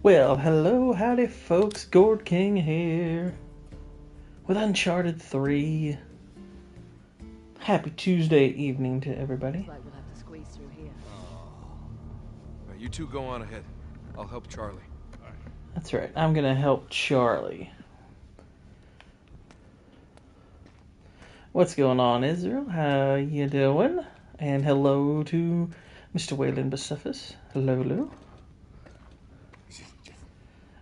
Well, hello, howdy, folks. Gord King here with Uncharted 3. Happy Tuesday evening to everybody. Looks like we'll have to squeeze through here. Right, you two go on ahead. I'll help Charlie. That's right, I'm gonna help Charlie. What's going on, Israel? How you doing? And hello to Mr. Waylon Bucephalus. Hello.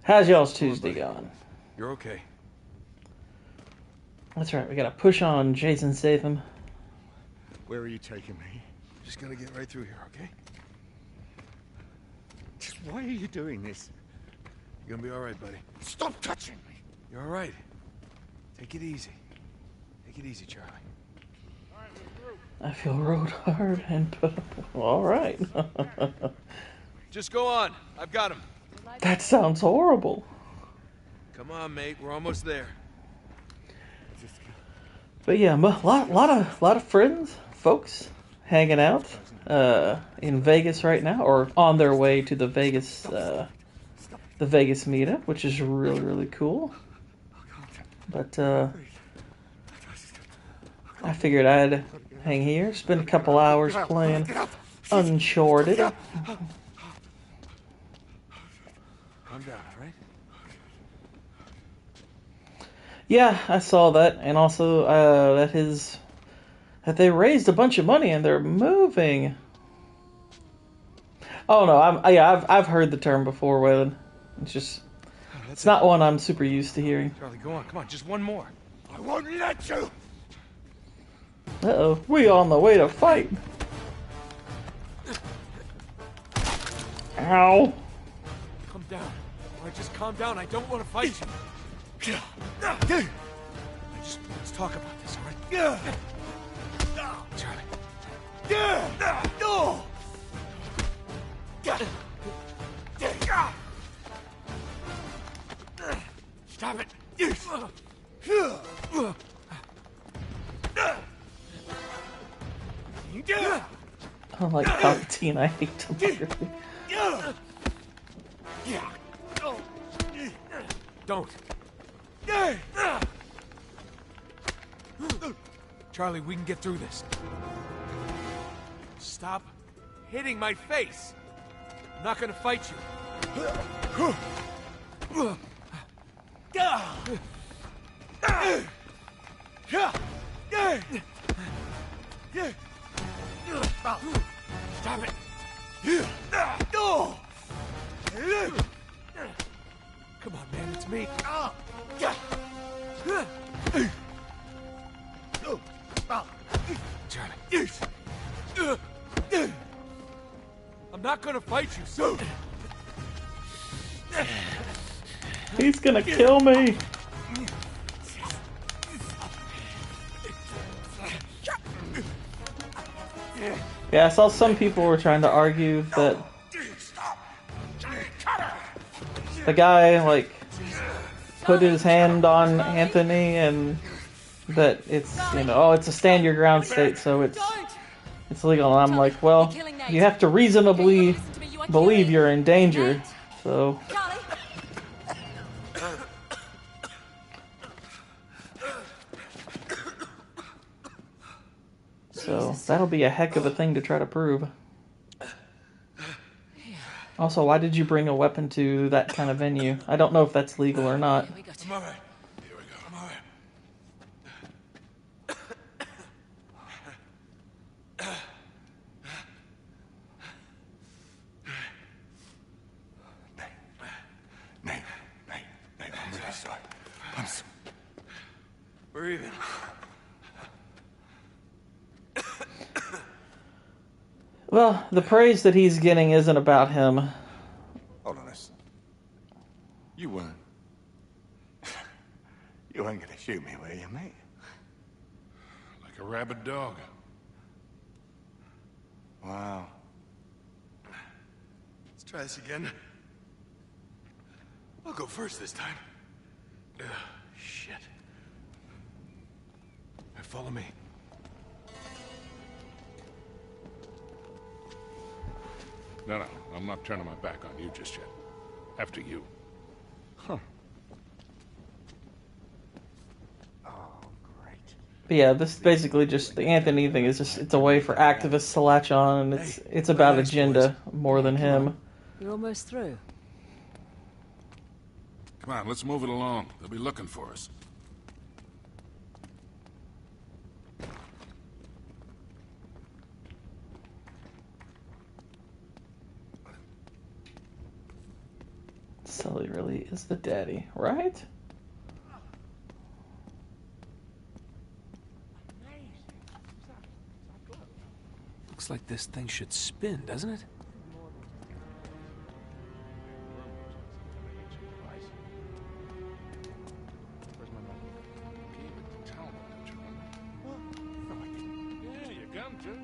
How's y'all's Tuesday going? You're okay. That's right, we gotta push on Jason Statham. Where are you taking me? Just gonna get right through here, okay? Just why are you doing this? You're gonna be all right, buddy. Stop touching me! You're all right. Take it easy. Take it easy, Charlie. I feel rode hard and all right. Just go on. I've got him. That sounds horrible. Come on, mate. We're almost there. But yeah, lot of friends, folks, hanging out in Vegas right now, or on their way to the Vegas meetup, which is really cool. But I figured I'd hang here, spend a couple hours playing Uncharted. Calm down, all right? Yeah, I saw that, and also that they raised a bunch of money and they're moving. Oh no, I've heard the term before, Waylon. It's not one I'm super used to hearing. Charlie, go on. Come on, just one more. I won't let you! Uh-oh, we on the way to fight. Ow. Calm down. All right, just calm down. I don't want to fight you. Let's talk about this, all right? Charlie. Stop it! I like Palpatine, I hate him already. Don't. Charlie, we can get through this. Stop hitting my face. I'm not gonna fight you. Stop it! Come on, man, it's me. Charlie. I'm not gonna fight you, so... He's gonna kill me. Yeah, I saw some people were trying to argue that the guy, like, put his hand on Anthony and that it's, it's a stand your ground state, so it's legal. And I'm like, well, you have to reasonably believe you're in danger, so... So that'll be a heck of a thing to try to prove. Also, why did you bring a weapon to that kind of venue? I don't know if that's legal or not. I'm all right. Here we go. I'm all Nate, I'm really sorry. We're even. Well, the praise that he's getting isn't about him. Hold on a second. You weren't gonna shoot me, were you, mate? Like a rabid dog. Wow. Let's try this again. I'll go first this time. Shit. Right, follow me. No, I'm not turning my back on you just yet. After you. But yeah, this is basically just the Anthony thing is just it's a way for activists to latch on, and it's about agenda more than him. You're almost through. Come on, let's move it along. They'll be looking for us. Sully really is the daddy, right? Looks like this thing should spin, doesn't it? Yeah, your gun too.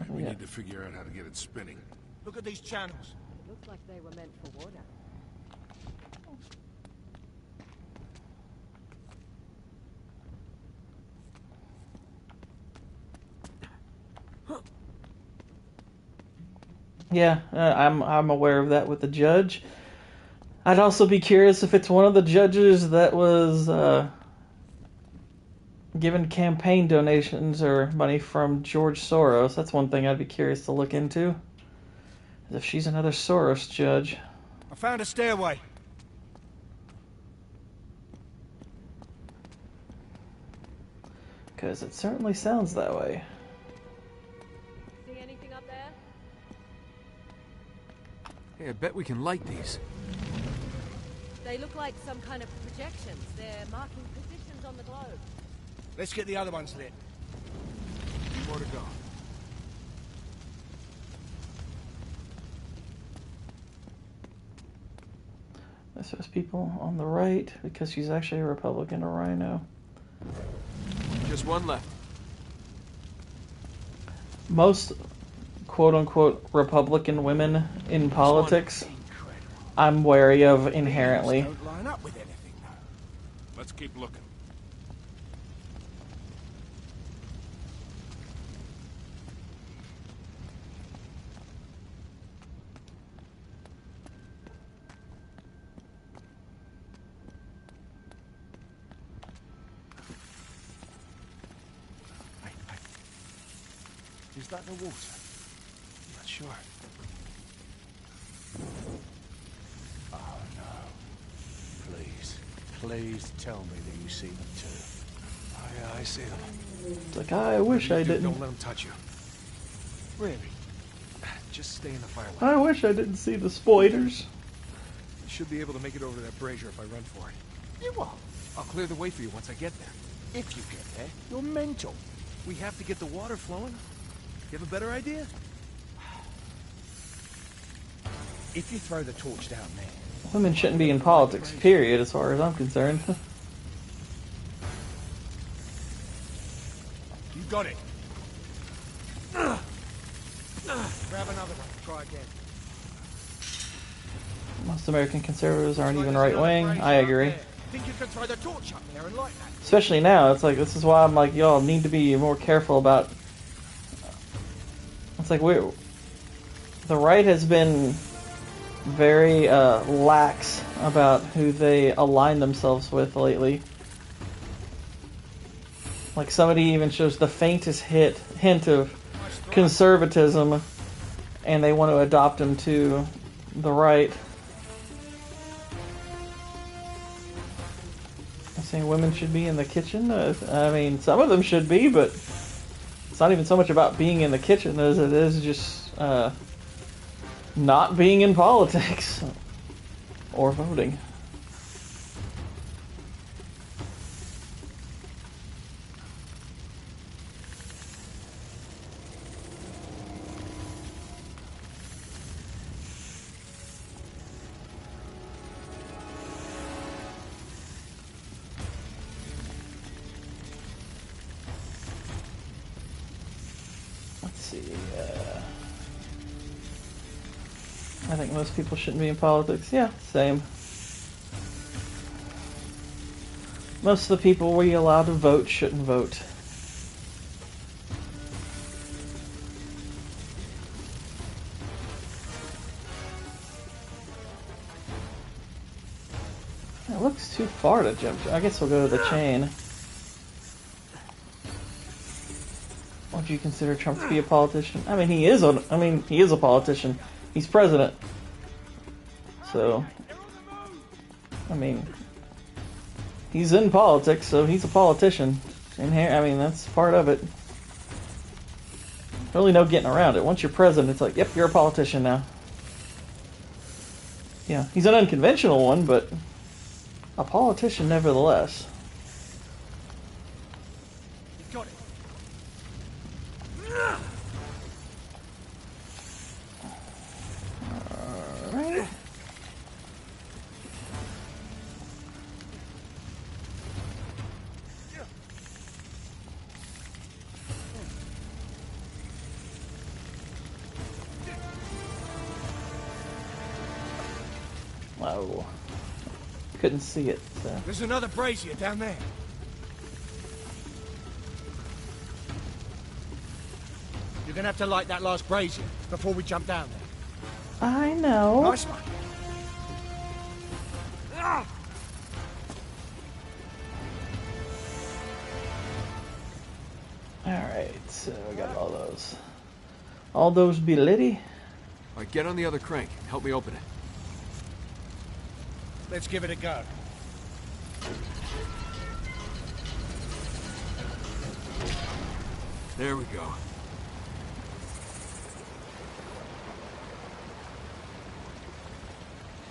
We need to figure out how to get it spinning. Look at these channels. Looks like they were meant for water. Yeah, I'm aware of that with the judge. I'd also be curious if it's one of the judges that was given campaign donations or money from George Soros. That's one thing I'd be curious to look into. If she's another Soros judge. I found a stairway. Because it certainly sounds that way. See anything up there? Hey, I bet we can light these. They look like some kind of projections. They're marking positions on the globe. Let's get the other ones lit. More to go. This says people on the right because she's actually a Republican, a rhino. Just one left. Most quote-unquote Republican women in politics, I'm wary of inherently. Don't line up with anything, though. Let's keep looking. Is that the water? I'm not sure. Oh no. Please. Please tell me that you see them too. Oh yeah, I see them. It's like, I wish I Don't didn't. let them touch you. Really? Just stay in the firelight. I wish I didn't see the spoilers. You should be able to make it over to that brazier if I run for it. You what? I'll clear the way for you once I get there. If you get there, you're mental. We have to get the water flowing. You have a better idea? If you throw the torch down there. Women shouldn't be in politics, period, as far as I'm concerned. You got it. Grab another one. Try again. Most American conservatives aren't even right-wing. I agree. Think you can throw the torch up there and light that? Especially now, it's like, this is why I'm like, y'all need to be more careful about... It's like, the right has been very lax about who they align themselves with lately. Like, somebody even shows the faintest hint of conservatism, and they want to adopt him to the right. I'm saying women should be in the kitchen. I mean, some of them should be, but it's not even so much about being in the kitchen as it is just not being in politics or voting. I think most people shouldn't be in politics. Yeah, same. Most of the people we allow to vote shouldn't vote. It looks too far to jump. I guess we'll go to the chain. Would you consider Trump to be a politician? I mean, he is a politician. He's president. So, I mean, he's in politics, so he's a politician. And here, I mean, that's part of it. Really no getting around it. Once you're president, it's like, yep, you're a politician now. Yeah, he's an unconventional one, but a politician nevertheless. You got it. Alright. Oh. Couldn't see it. So. There's another brazier down there. You're gonna have to light that last brazier before we jump down there. I know. Nice one. Ah! Alright, so we got all those. All those be litty. Alright, get on the other crank. Help me open it. Let's give it a go. There we go.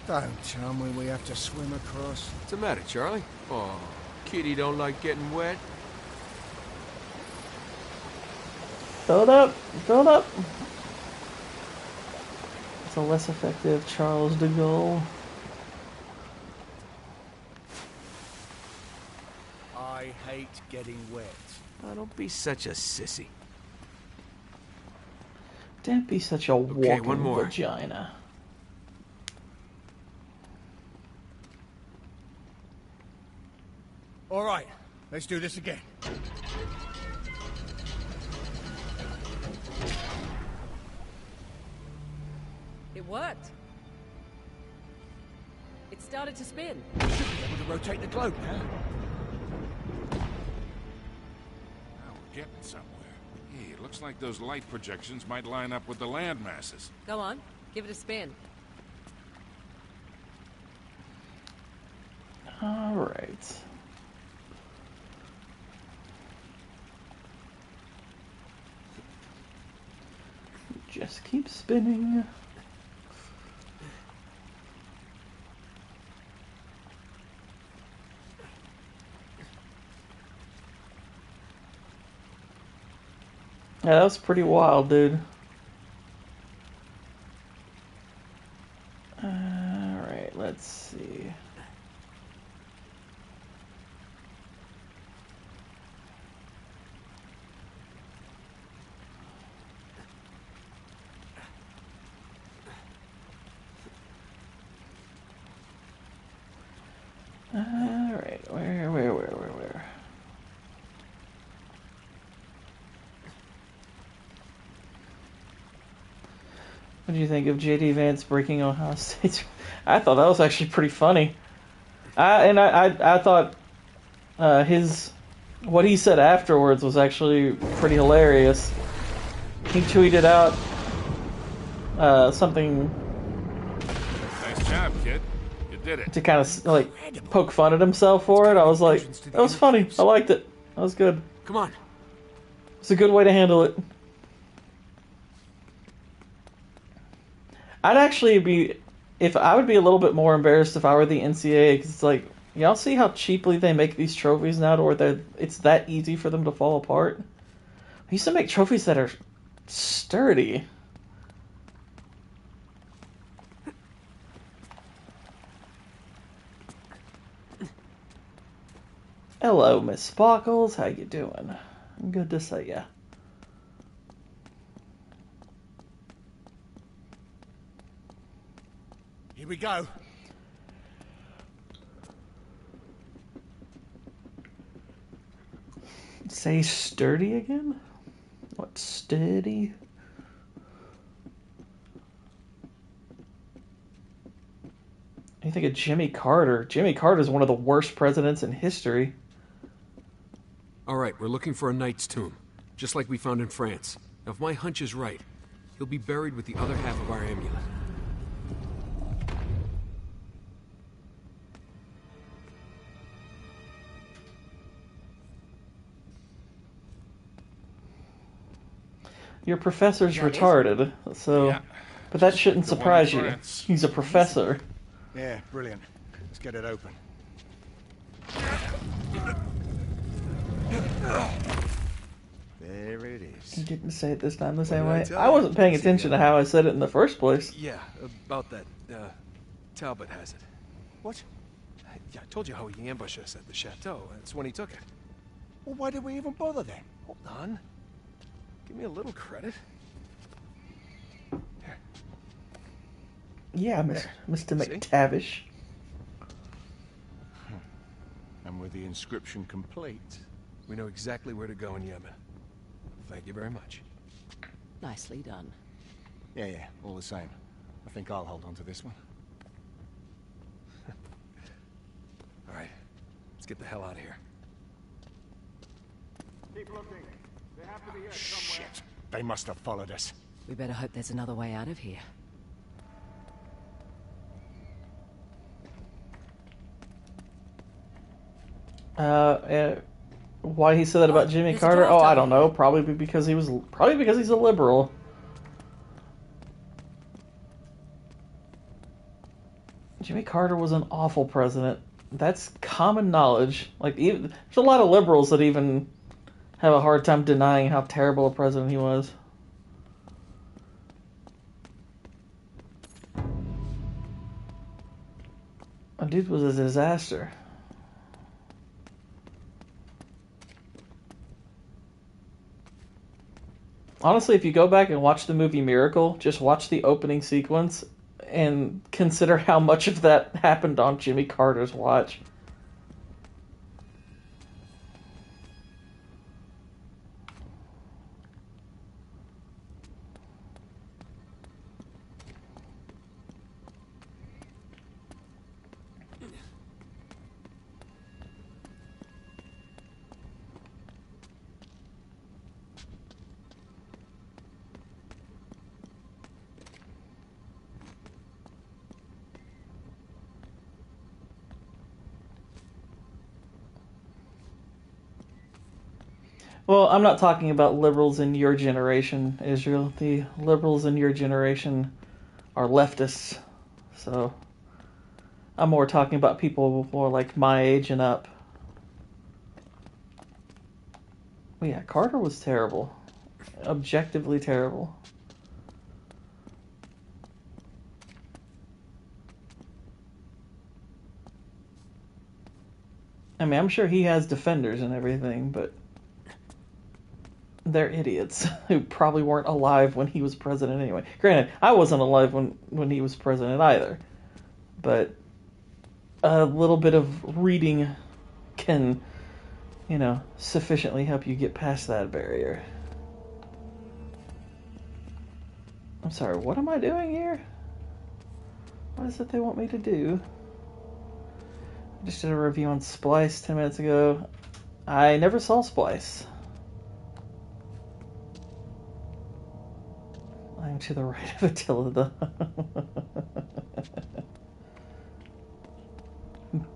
Don't tell me we have to swim across. What's the matter, Charlie? Oh, Kitty don't like getting wet. Fill it up. Fill it up. It's a less effective Charles de Gaulle. I hate getting wet. Oh, don't be such a sissy. Don't be such a walking one more. vagina. All right, let's do this again. It worked. It started to spin. We should be able to rotate the globe now. Now we're getting somewhere. Hey, it looks like those light projections might line up with the land masses. Go on, give it a spin. Alright. Just keep spinning. Yeah, that was pretty wild, dude. Alright, let's see. Alright, where? What do you think of J.D. Vance breaking Ohio State's? I thought that was actually pretty funny. I thought what he said afterwards was actually pretty hilarious. He tweeted out something Nice job, kid. You did it. to kind of like poke fun at himself for it. I was like, that was funny. I liked it. That was good. Come on. It's a good way to handle it. I'd actually I would be a little bit more embarrassed if I were the NCAA, because it's like, y'all see how cheaply they make these trophies now to where it's that easy for them to fall apart? I used to make trophies that are sturdy. Hello, Miss Sparkles. How you doing? Good to see ya. Here we go. Say sturdy again? What, steady? You think of Jimmy Carter. Jimmy Carter is one of the worst presidents in history. All right, we're looking for a knight's tomb, just like we found in France. Now, if my hunch is right, he'll be buried with the other half of our amulet. Your professor's That is- retarded, so... Yeah. But that shouldn't The one in surprise you. France. He's a professor. Yeah, brilliant. Let's get it open. There it is. You didn't say it this time the same did I way. tell I you? wasn't paying See attention ya. to how I said it in the first place. Yeah, about that. Talbot has it. What? Yeah, I told you how he ambushed us at the chateau. That's when he took it. Well, why did we even bother then? Hold on. Give me a little credit. Yeah, Mr. See? McTavish. And with the inscription complete. We know exactly where to go in Yemen. Thank you very much. Nicely done. Yeah, all the same. I think I'll hold on to this one. All right, let's get the hell out of here. Shit. They must have followed us. We better hope there's another way out of here. Why he said that about Jimmy there's a Carter? draft Oh, I over don't know. Probably because he's a liberal. Jimmy Carter was an awful president. That's common knowledge. Like, even, there's a lot of liberals that even have a hard time denying how terrible a president he was. A dude was a disaster. Honestly, if you go back and watch the movie Miracle, just watch the opening sequence and consider how much of that happened on Jimmy Carter's watch. Well, I'm not talking about liberals in your generation, Israel. The liberals in your generation are leftists. So I'm more talking about people more like my age and up. Well, yeah, Carter was terrible. Objectively terrible. I mean, I'm sure he has defenders and everything, but they're idiots who probably weren't alive when he was president anyway. Granted, I wasn't alive when he was president either, but a little bit of reading can, sufficiently help you get past that barrier. I'm sorry, what am I doing here? What is it they want me to do? I just did a review on Splice 10 minutes ago. I never saw Splice. I'm to the right of Attila.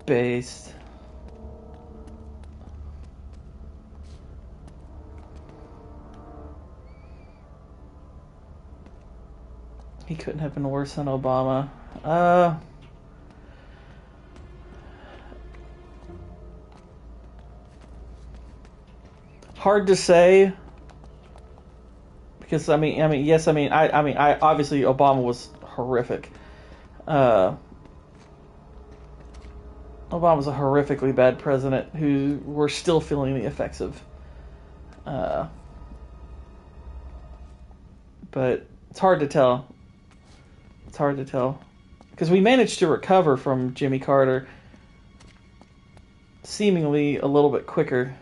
Based. He couldn't have been worse than Obama. Hard to say. Because I obviously Obama was horrific. Obama was a horrifically bad president who we're still feeling the effects of. But it's hard to tell. It's hard to tell. Because we managed to recover from Jimmy Carter seemingly a little bit quicker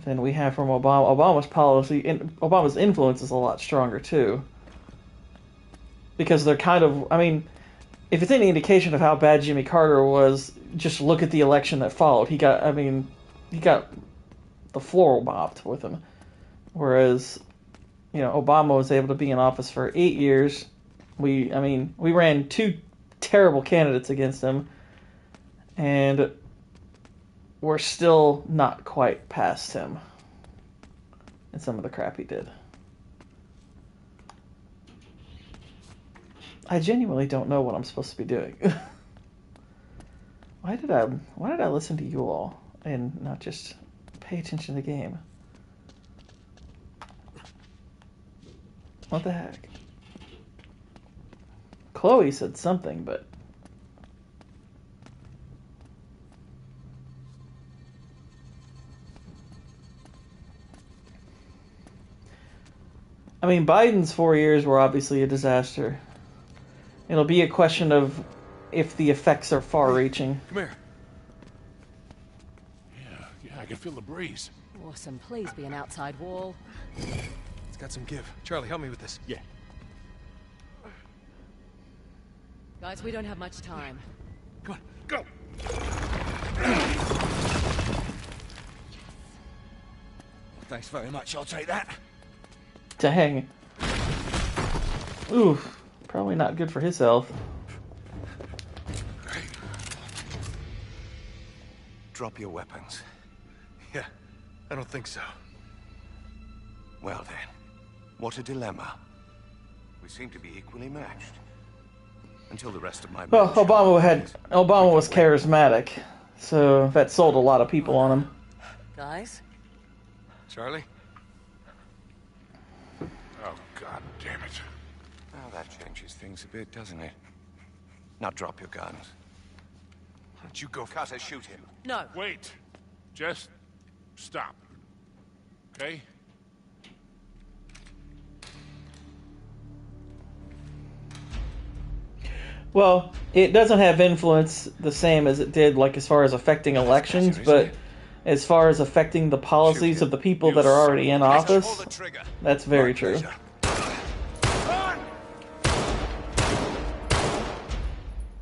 than we have from Obama. Obama's policy, Obama's influence is a lot stronger too. Because they're kind of, if it's any indication of how bad Jimmy Carter was, just look at the election that followed. He got the floor mopped with him. Whereas, Obama was able to be in office for 8 years. We ran 2 terrible candidates against him, and we're still not quite past him in some of the crap he did. I genuinely don't know what I'm supposed to be doing. Why did I listen to you all and not just pay attention to the game? What the heck? Chloe said something, but Biden's 4 years were obviously a disaster. It'll be a question of if the effects are far-reaching. Come here. Yeah, I can feel the breeze. Awesome. Please be an outside wall. It's got some give. Charlie, help me with this. Yeah. Guys, we don't have much time. Come on, go! Thanks very much. I'll take that. Dang. Oof. Probably not good for his health. Drop your weapons. Yeah, I don't think so. Well then, what a dilemma. We seem to be equally matched. Until the rest of my... Well, Obama was charismatic, so that sold a lot of people on him. Guys? Charlie? Oh, God damn it. Well, that changes things a bit, doesn't it? Now drop your guns. Why don't you go... Carter, shoot him. No. Wait. Just stop. Okay? Well, it doesn't have influence the same as it did, like, as far as affecting elections, but as far as affecting the policies of the people that are already in office, that's very true.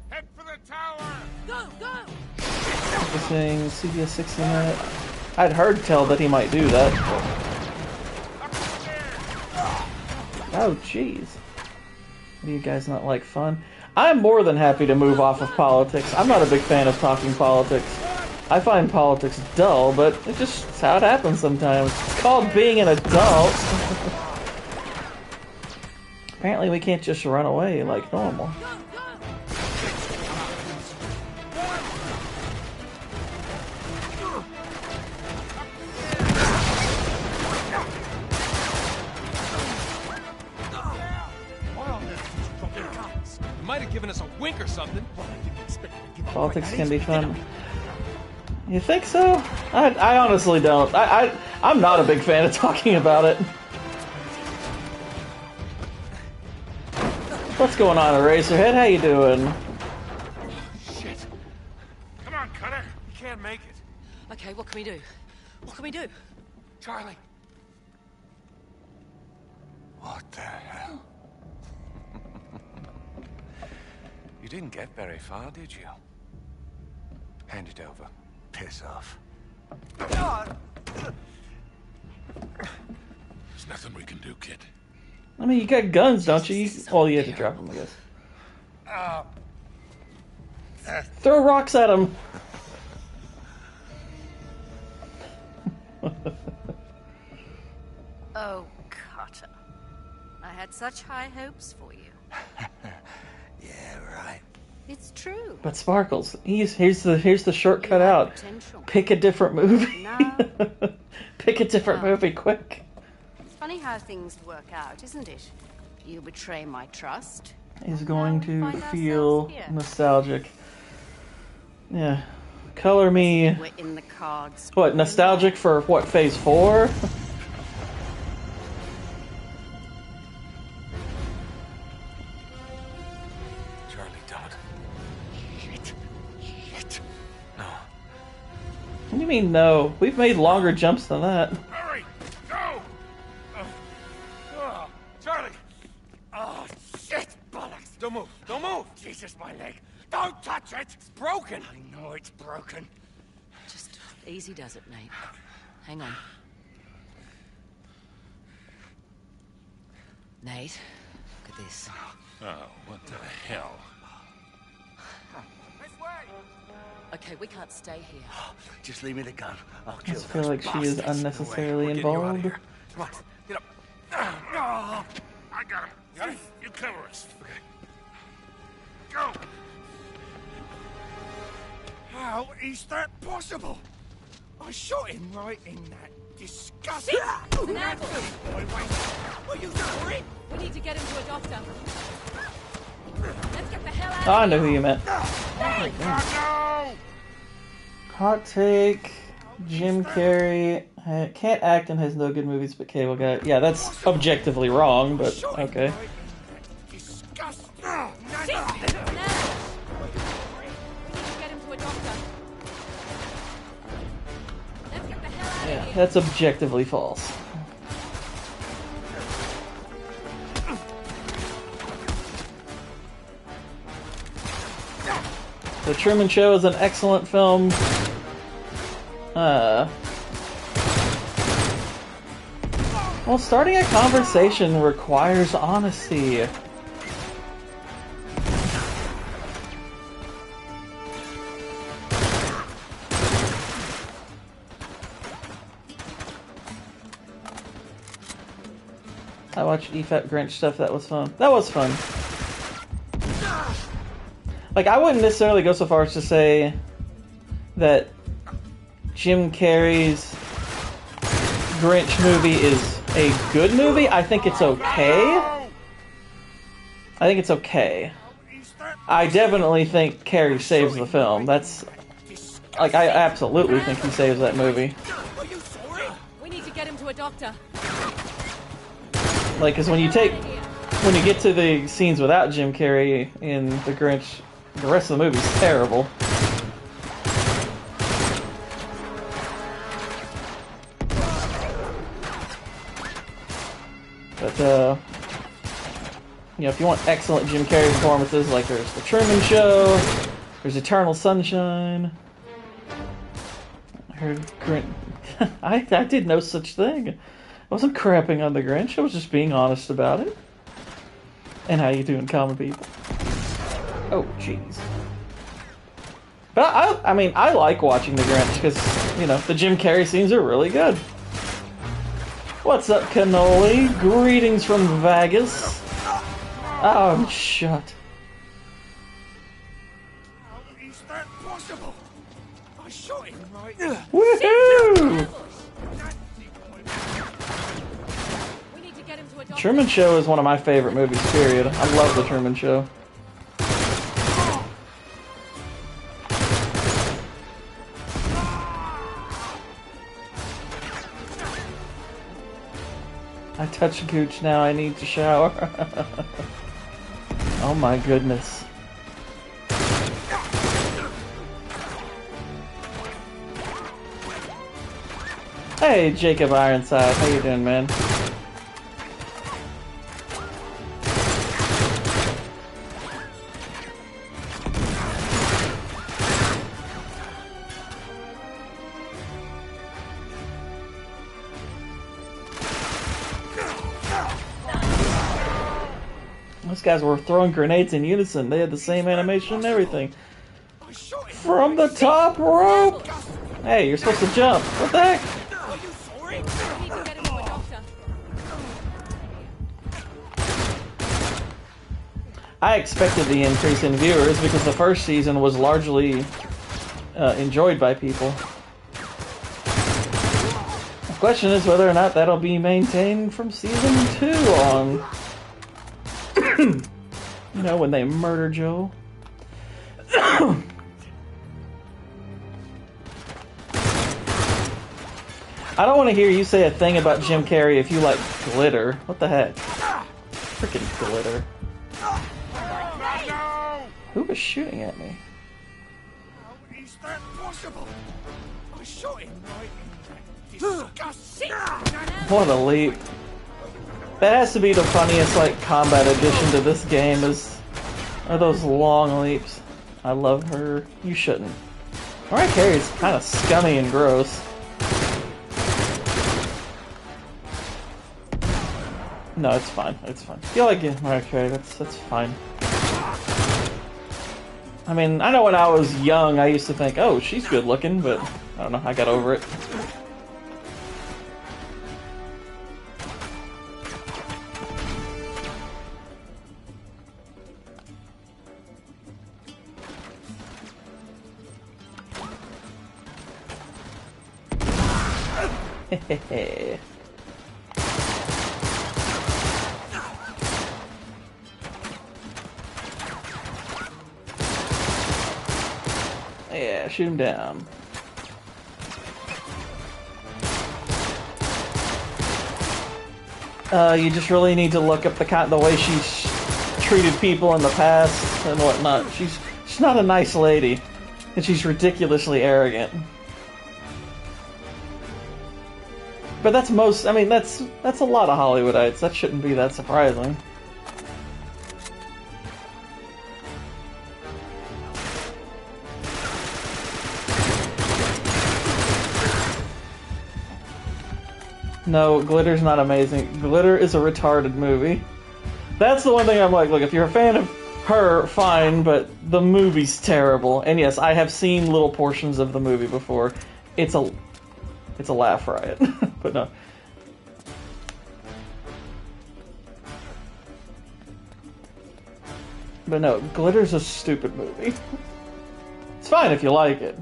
Head for the tower! Go, go! Saying CBS 60 Minute. I'd heard tell that he might do that. Oh, jeez. Do you guys not like fun? I'm more than happy to move off of politics. I'm not a big fan of talking politics. I find politics dull, but it's just how it happens sometimes. It's called being an adult. Apparently we can't just run away like normal. You might have given us a wink or something. Politics can be fun. You think so? I honestly don't. I'm not a big fan of talking about it. What's going on, Eraserhead? How you doing? Shit. Come on, Cutter. You can't make it. Okay, what can we do? What can we do? Charlie. What the hell? You didn't get very far, did you? Hand it over. Piss off. There's nothing we can do, kid. I mean, you got guns, don't you? Oh, you have to drop them, I guess. Throw rocks at him. Oh, Carter. I had such high hopes for you. Yeah, right. It's true. But Sparkles, here's the shortcut You have out. potential. Pick a different movie. No. Pick a different No. movie, quick. It's funny how things work out, isn't it? You betray my trust. He's going Now we to find feel ourselves here. nostalgic. Yeah. Color me. We're in the cards. What, nostalgic for what, phase 4? Charlie, don't. Shit. No. What do you mean, no? We've made longer jumps than that. Hurry! Go! Charlie! Oh, shit! Bollocks! Don't move. Don't move. Jesus, my leg. Don't touch it. It's broken. I know it's broken. Just easy does it, mate. Hang on. Nate, look at this. Oh, what the hell? This way. Okay, we can't stay here. Just leave me the gun. I'll I kill just feel those like she is bastards. unnecessarily We're getting you out of involved. here. Come on, get up. I got him. Got it? You cover us. Okay. Go! How is that possible? I shot him right in that disgusting... It's an ambush. Are you sorry? We need to get him to a doctor. Let's get the hell out Oh, I of know here. who you meant. No! Hot take. Jim Carrey can't act and has no good movies but Cable Guy. Yeah, that's objectively wrong, but Shot him okay. right in that disgusting... Now. We need to get him to a doctor. Let's get the hell out Yeah, of here. that's objectively false. The Truman Show is an excellent film. Well, starting a conversation requires honesty. I watched EFAP Grinch stuff. That was fun. That was fun. Like, I wouldn't necessarily go so far as to say that Jim Carrey's Grinch movie is a good movie. I think it's okay. I think it's okay. I definitely think Carrey saves the film. That's... Like, I absolutely think he saves that movie. Are you sorry? We need to get him to a doctor. Like, because when you get to the scenes without Jim Carrey in The Grinch, the rest of the movie's terrible. But, you know, if you want excellent Jim Carrey performances, like there's The Truman Show, there's Eternal Sunshine. I heard Grinch. I did no such thing. I wasn't crapping on The Grinch, I was just being honest about it. And how you doing, common people? Oh, jeez. But I mean, I like watching The Grinch because, you know, the Jim Carrey scenes are really good. What's up, Cannoli? Greetings from Vegas. Oh, shut. How is that possible? I shot him right... Woohoo! We need to get him to a doctor. Truman Show is one of my favorite movies, period. I love The Truman Show. I touch Gooch now, I need to shower. Oh my goodness. Hey, Jacob Ironside, how you doing, man? Those guys were throwing grenades in unison. They had the same animation and everything. I shot him. From the top rope! Hey, you're supposed to jump. What the heck? Are you sorry? We need to get him to a doctor. I expected the increase in viewers because the first season was largely enjoyed by people. The question is whether or not that'll be maintained from season 2 on. You know, when they murder Joe. I don't want to hear you say a thing about Jim Carrey if you like glitter. What the heck? Freaking glitter. Who was shooting at me? How is that possible? I shot him right in that disgusting... What a leap. That has to be the funniest, like, combat addition to this game is Are those long leaps? I love her. You shouldn't. Mariah Carey's kind of scummy and gross. No, it's fine. It's fine. If you like it, Mariah Carey, that's fine. I mean, I know when I was young, I used to think, oh, she's good looking, but I don't know, I got over it. Hehehe. Yeah, shoot him down. You just really need to look up the way she's treated people in the past and whatnot. She's not a nice lady, and she's ridiculously arrogant. But that's most. I mean, that's a lot of Hollywoodites. That shouldn't be that surprising. No, Glitter's not amazing. Glitter is a retarded movie. That's the one thing I'm like, look, if you're a fan of her, fine, but the movie's terrible. And yes, I have seen little portions of the movie before. It's a laugh riot. But no. But no, Glitter's a stupid movie. It's fine if you like it,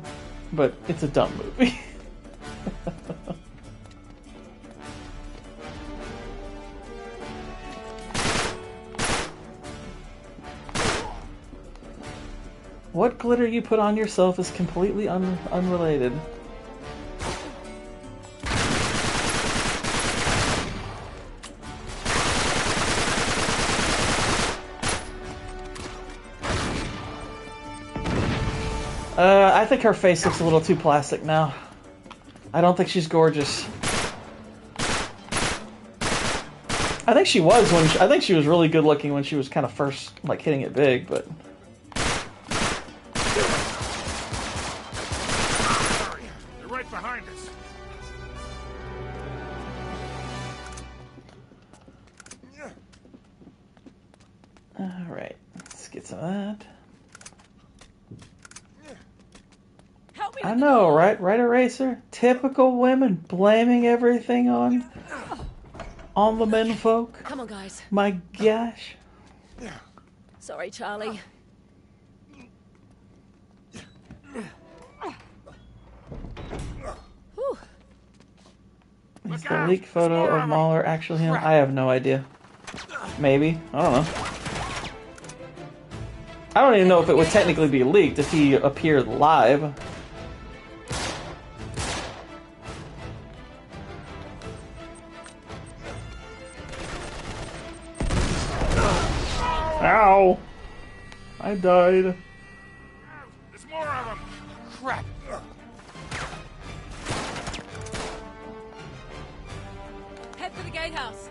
but it's a dumb movie. What glitter you put on yourself is completely unrelated. I think her face looks a little too plastic now. I don't think she's gorgeous. I think she was I think she was really good looking when she was kind of first like hitting it big, but. They're right behind us. All right, let's get some of that. I know, right, Eraser? Typical women blaming everything on the men folk. Come on, guys. My gosh. Sorry, Charlie. Whew. Is the leaked photo of Mahler actually him? I have no idea. Maybe. I don't know. I don't even know if it would technically be leaked if he appeared live. Ow! I died. There's more of them. Crap. Head for the gatehouse.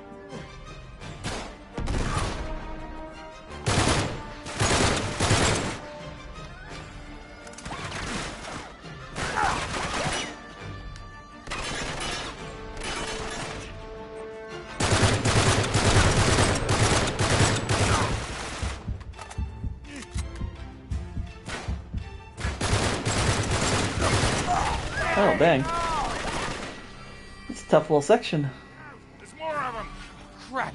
Oh, dang. It's a tough little section. There's more of them. Crap.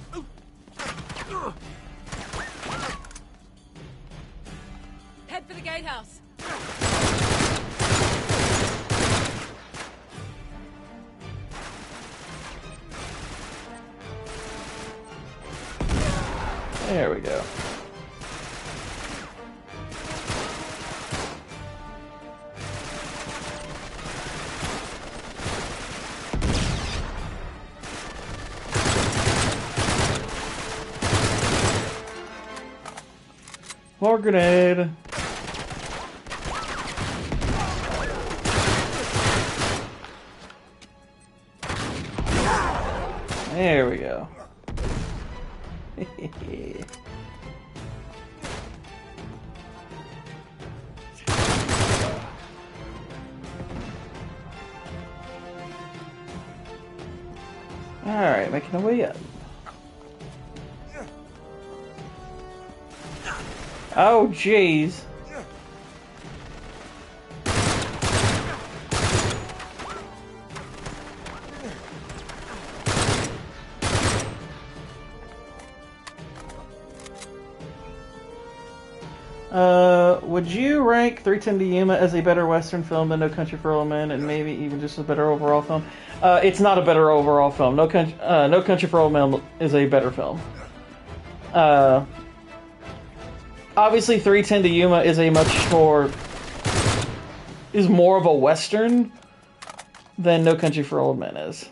Head for the gatehouse. There we go. More grenade. There we go. Alright, making our way up. Oh, jeez. Would you rank 310 to Yuma as a better Western film than No Country for Old Men, and maybe even just a better overall film? It's not a better overall film. No Country for Old Men is a better film. Obviously, 310 to Yuma is more of a Western than No Country for Old Men is.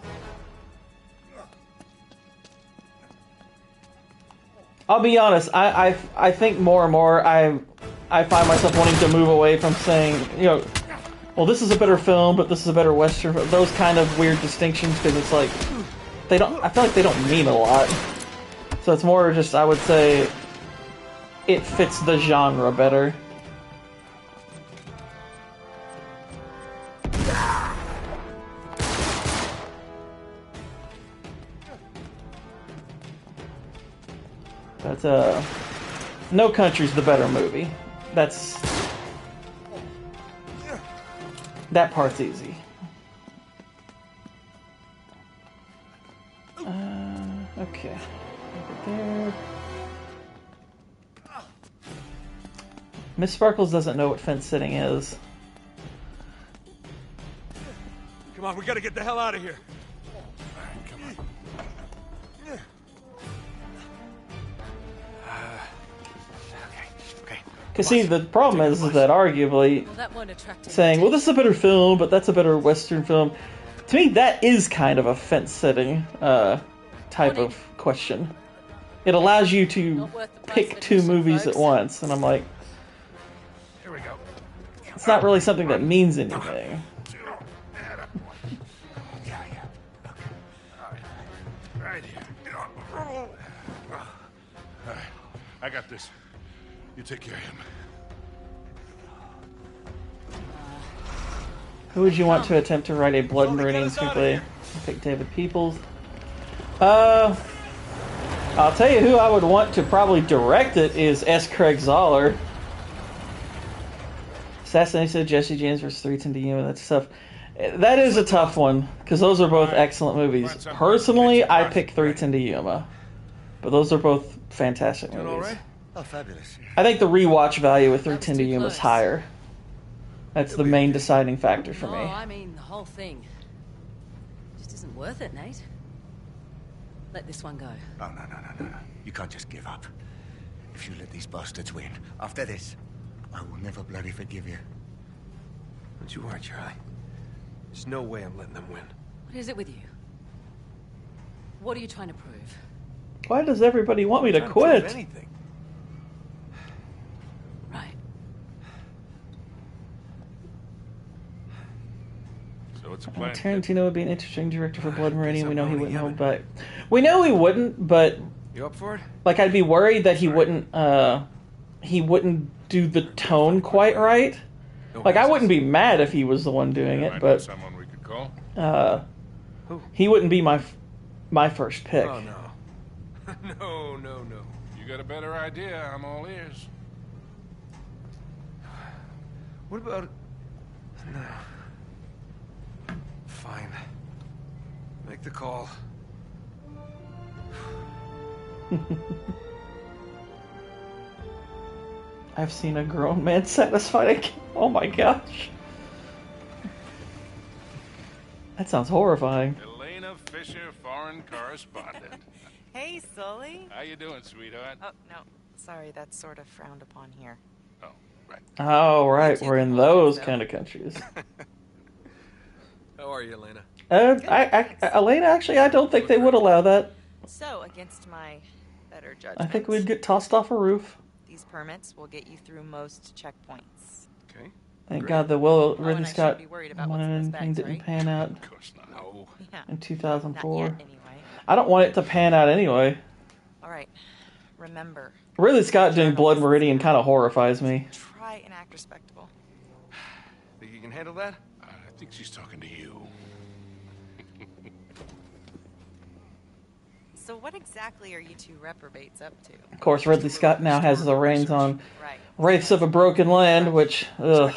I'll be honest, I think more and more I find myself wanting to move away from saying, you know, well, this is a better film, but this is a better Western. Those kind of weird distinctions, because it's like I feel like they don't mean a lot. So it's more just, I would say, it fits the genre better. But No Country's the better movie. That part's easy. Okay. Over there. Miss Sparkles doesn't know what fence sitting is. Come on, we gotta get the hell out of here. Because see, the problem is that arguably saying, well, this is a better film, but that's a better Western film, to me, that is kind of a fence-setting type of question. It allows you to pick two movies at once, and I'm like, Here we go. it's not really something that means anything. Right here. Alright, I got this. You take care of him. Who would you want to attempt to write a Blood Meridian screenplay? Pick David Peoples. I'll tell you who I would want to probably direct it is S. Craig Zoller. Assassination of Jesse James vs. 310 to Yuma, that's tough. That is a tough one, because those are both excellent movies. Personally, I pick 310 to Yuma. But those are both fantastic movies. Oh, fabulous. I think the rewatch value with 310 to Yuma is higher. That's the main deciding factor for me. No, I mean the whole thing. Just isn't worth it, Nate. Let this one go. Oh, no. You can't just give up. If you let these bastards win, after this, I will never bloody forgive you. Don't you worry, Charlie. There's no way I'm letting them win. What is it with you? What are you trying to prove? Why does everybody want me to quit? Anything. Right. So it's a plan. Tarantino would be an interesting director for Blood Meridian. We know he wouldn't hold back. We know he wouldn't, but You up for it? like I'd be worried that he wouldn't do the tone quite right. Like I wouldn't be mad if he was the one doing it, but Someone we could call? he wouldn't be my first pick. Oh no. No. You got a better idea, I'm all ears. What about... No. Fine. Make the call. I've seen a grown man satisfied a kid. Oh my gosh. That sounds horrifying. Elena Fisher, foreign correspondent. Hey, Sully. How you doing, sweetheart? Oh, no. Sorry, that's sort of frowned upon here. Oh, right. Oh right, we're in those kind of countries. How are you, Elena? Elena, actually, I don't think they would allow that. So, against my better judgment, I think we'd get tossed off a roof. these permits will get you through most checkpoints. Okay. Thank Great. God the Ridley and I Scott shouldn't be worried about what's in those thing bags, didn't right? pan out Of course not. No. Yeah. in Not 2004. yet, anyway. I don't want it to pan out anyway. All right. Remember, Ridley Scott doing Blood Meridian kind of horrifies me. try and act respectable. Think you can handle that? I think she's talking to you. So what exactly are you two reprobates up to? Of course, Ridley Scott now has the reins on Right. Wraiths of a Broken Land, which, ugh,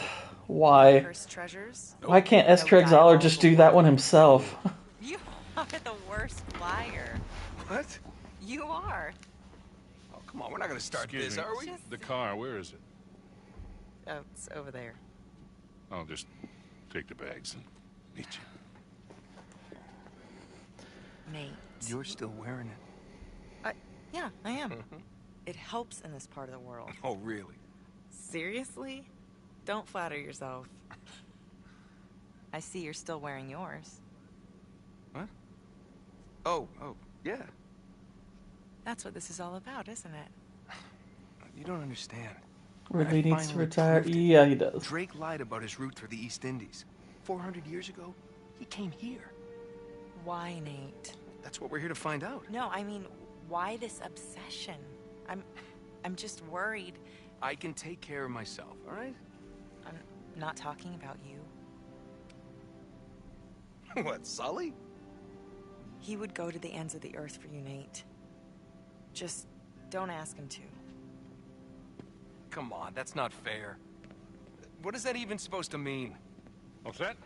why? Cursed treasures? Why can't S. Craig Zoller just do that one himself? You are the worst liar. What? You are. Oh, come on, we're not gonna start Excuse this, me. are we? The car, where is it? Oh, it's over there. I'll just take the bags and meet you. Nate. You're still wearing it. Yeah, I am. It helps in this part of the world. Oh, really? Seriously? Don't flatter yourself. I see you're still wearing yours. What? Oh, yeah. That's what this is all about, isn't it? You don't understand. Ridley I needs to finally retire. proved it. Yeah, he does. Drake lied about his route through the East Indies. 400 years ago, he came here. Why, Nate? That's what we're here to find out. No, I mean, why this obsession? I'm just worried. I can take care of myself, all right? I'm not talking about you. What, Sully? He would go to the ends of the earth for you, Nate. Just don't ask him to. Come on, that's not fair. What is that even supposed to mean? What's that?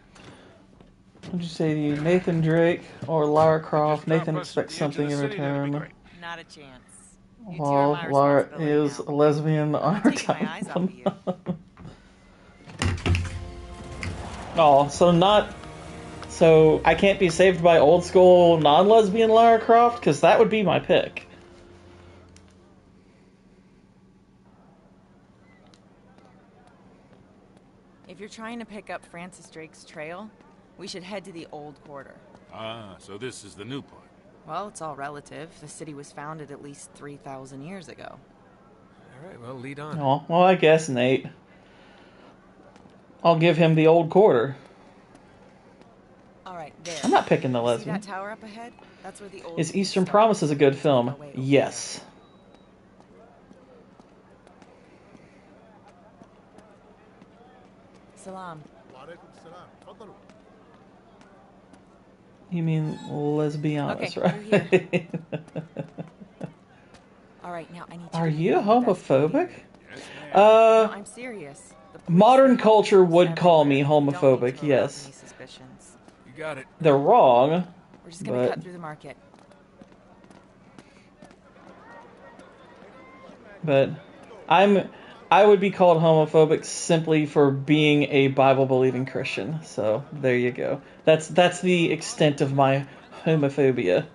What'd you say to you? Nathan Drake or Lara Croft? Nathan Drop us expects into the something in city, that'd be return. great. Not a chance. You two While are my Lara responsibility is now. a lesbian on I'm her not taking my eyes off of you. Oh, so I can't be saved by old school non-lesbian Lara Croft? Because that would be my pick. If you're trying to pick up Francis Drake's trail, we should head to the old quarter. Ah, so this is the new part. Well, it's all relative. The city was founded at least 3,000 years ago. All right, well, lead on. Oh, well, I guess, Nate. I'll give him the old quarter. All right, there. I'm not picking the See lesbian. that tower up ahead? That's where the old Is city Eastern starts. Promise a good film? Make our way over Yes. there. Salam. You mean lesbianas, Okay, right? All right, now I need to. Are do you your best homophobic? Yes, ma'am. No, I'm serious. The police Modern and culture cops would call me everywhere. We don't need homophobic, to arouse yes. any suspicions. You got it. They're wrong, We're just gonna but cut through the market. I would be called homophobic simply for being a Bible believing Christian. So there you go. That's the extent of my homophobia.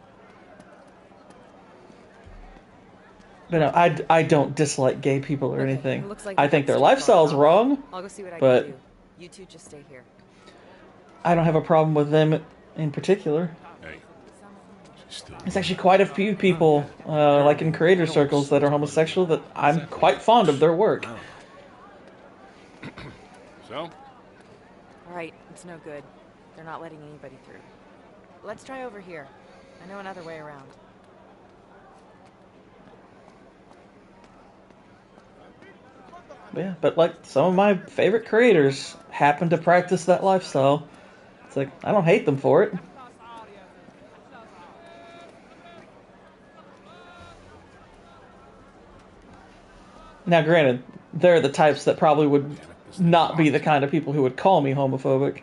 But no, I don't dislike gay people or Okay, anything. it looks like I we think got their some lifestyle's photos. wrong, I'll go see what I but can do. You two just stay here. I don't have a problem with them in particular. Hey, she's still. There's actually quite a few people, like in creator circles, that are homosexual that I'm quite fond of their work. So? All right, it's no good. They're not letting anybody through. Let's try over here. I know another way around. Yeah, but like some of my favorite creators happen to practice that lifestyle. It's like, I don't hate them for it. Now, granted, they're the types that probably would not be the kind of people who would call me homophobic.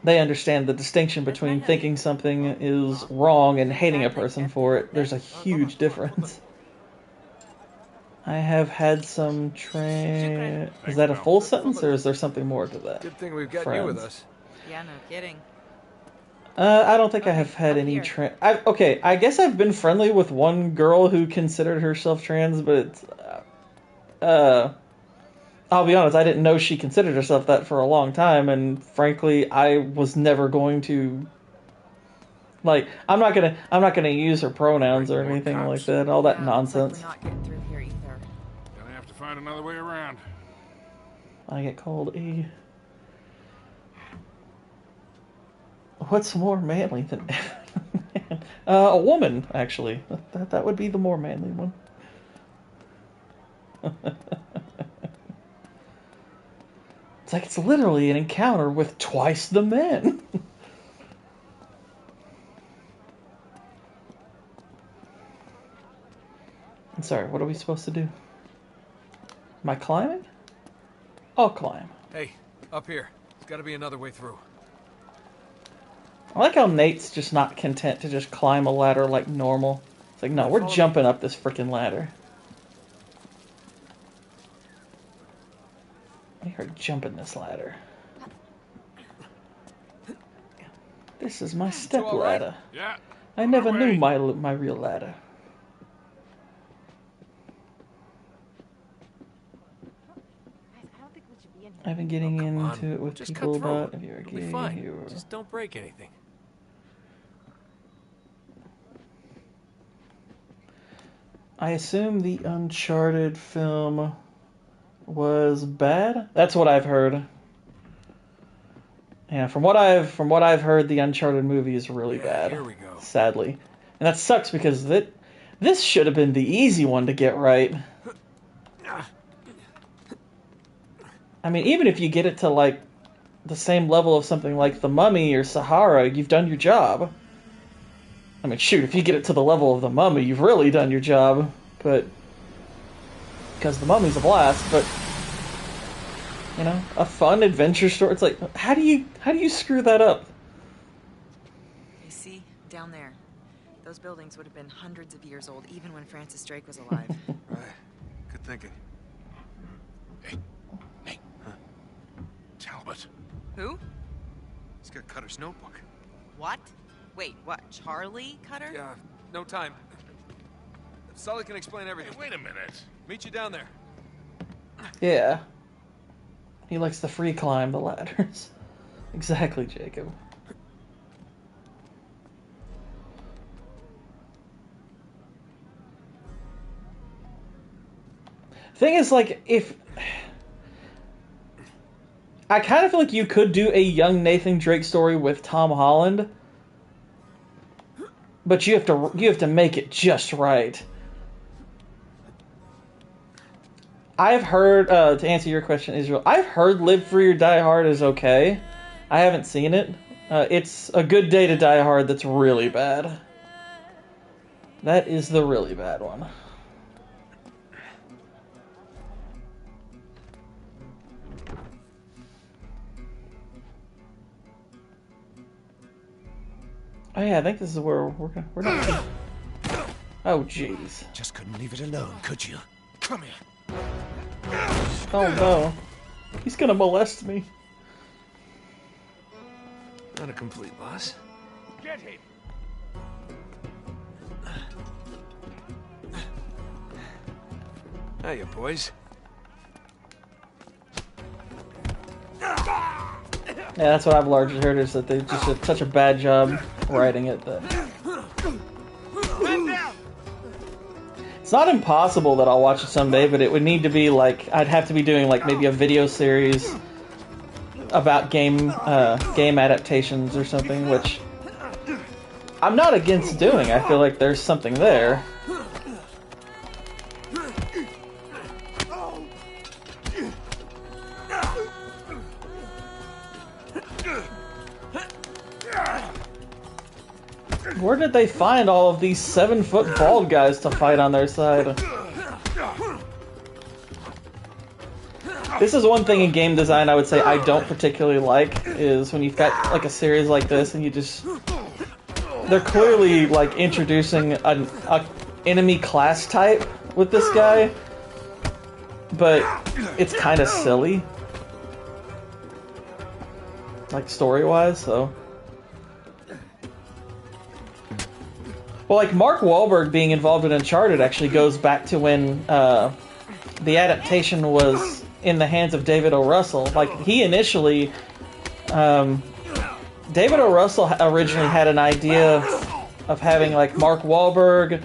They understand the distinction between thinking something is wrong and hating a person for it. There's a huge difference. I have had some Is that a full sentence, or is there something more to that? Good thing we've got you with us. Yeah, no kidding. I don't think I have had any okay, I guess I've been friendly with one girl who considered herself trans, but I'll be honest, I didn't know she considered herself that for a long time, and frankly, I was never going to. Like, I'm not gonna use her pronouns or anything like that. All that nonsense. Looks like we're not getting through here either. Gonna have to find another way around. I get called a. What's more manly than a woman? Actually, that would be the more manly one. It's like it's literally an encounter with twice the men. I'm sorry, what are we supposed to do? Am I climbing? I'll climb. Hey, up here. There's got to be another way through. I like how Nate's just not content to just climb a ladder like normal. It's like, no, we're jumping up this freaking ladder. We are jumping this ladder. This is my step ladder. Yeah. I never knew my real ladder. I've been getting into it with Just people cut through. about if you're a It'll be gay, fine. you're... Just don't break anything. I assume the Uncharted film was bad. That's what I've heard. Yeah, from what I've heard, the Uncharted movie is really bad. Here we go. Sadly, and that sucks because this should have been the easy one to get right. I mean, even if you get it to like the same level of something like The Mummy or Sahara, you've done your job. I mean, shoot, if you get it to the level of The Mummy, you've really done your job. But because The Mummy's a blast, but you know, a fun adventure story. It's like, how do you screw that up? You see, down there, those buildings would have been hundreds of years old, even when Francis Drake was alive. Right. Good thinking. Hey, Nate. Huh? Talbot. Who? He's got Cutter's notebook. What? Wait, what? Charlie Cutter? Yeah, no time. Sully can explain everything. Hey, wait a minute. Meet you down there. Yeah. He likes to free climb the ladders. Exactly, Jacob. Thing is, like, if... I kind of feel like you could do a young Nathan Drake story with Tom Holland, but you have to make it just right. I've heard, to answer your question, Israel, I've heard Live Free or Die Hard is okay. I haven't seen it. It's A Good Day to Die Hard that's really bad. That is the really bad one. Oh yeah, I think this is where we're not... Oh jeez. Just couldn't leave it alone, could you? Come here. Oh no. He's gonna molest me. Not a complete loss. Get him. Hiya, boys. Yeah, that's what I've largely heard, is that they just did such a bad job writing it that... It's not impossible that I'll watch it someday, but it would need to be like... I'd have to be doing like maybe a video series about game adaptations or something, which I'm not against doing. I feel like there's something there. Where did they find all of these 7-foot bald guys to fight on their side? This is one thing in game design I would say I don't particularly like, is when you've got like a series like this and you just... They're clearly like introducing an enemy class type with this guy, but it's kind of silly. Like story-wise, so... Well, like, Mark Wahlberg being involved in Uncharted actually goes back to when the adaptation was in the hands of David O. Russell. Like, he initially... David O. Russell originally had an idea of having, like, Mark Wahlberg,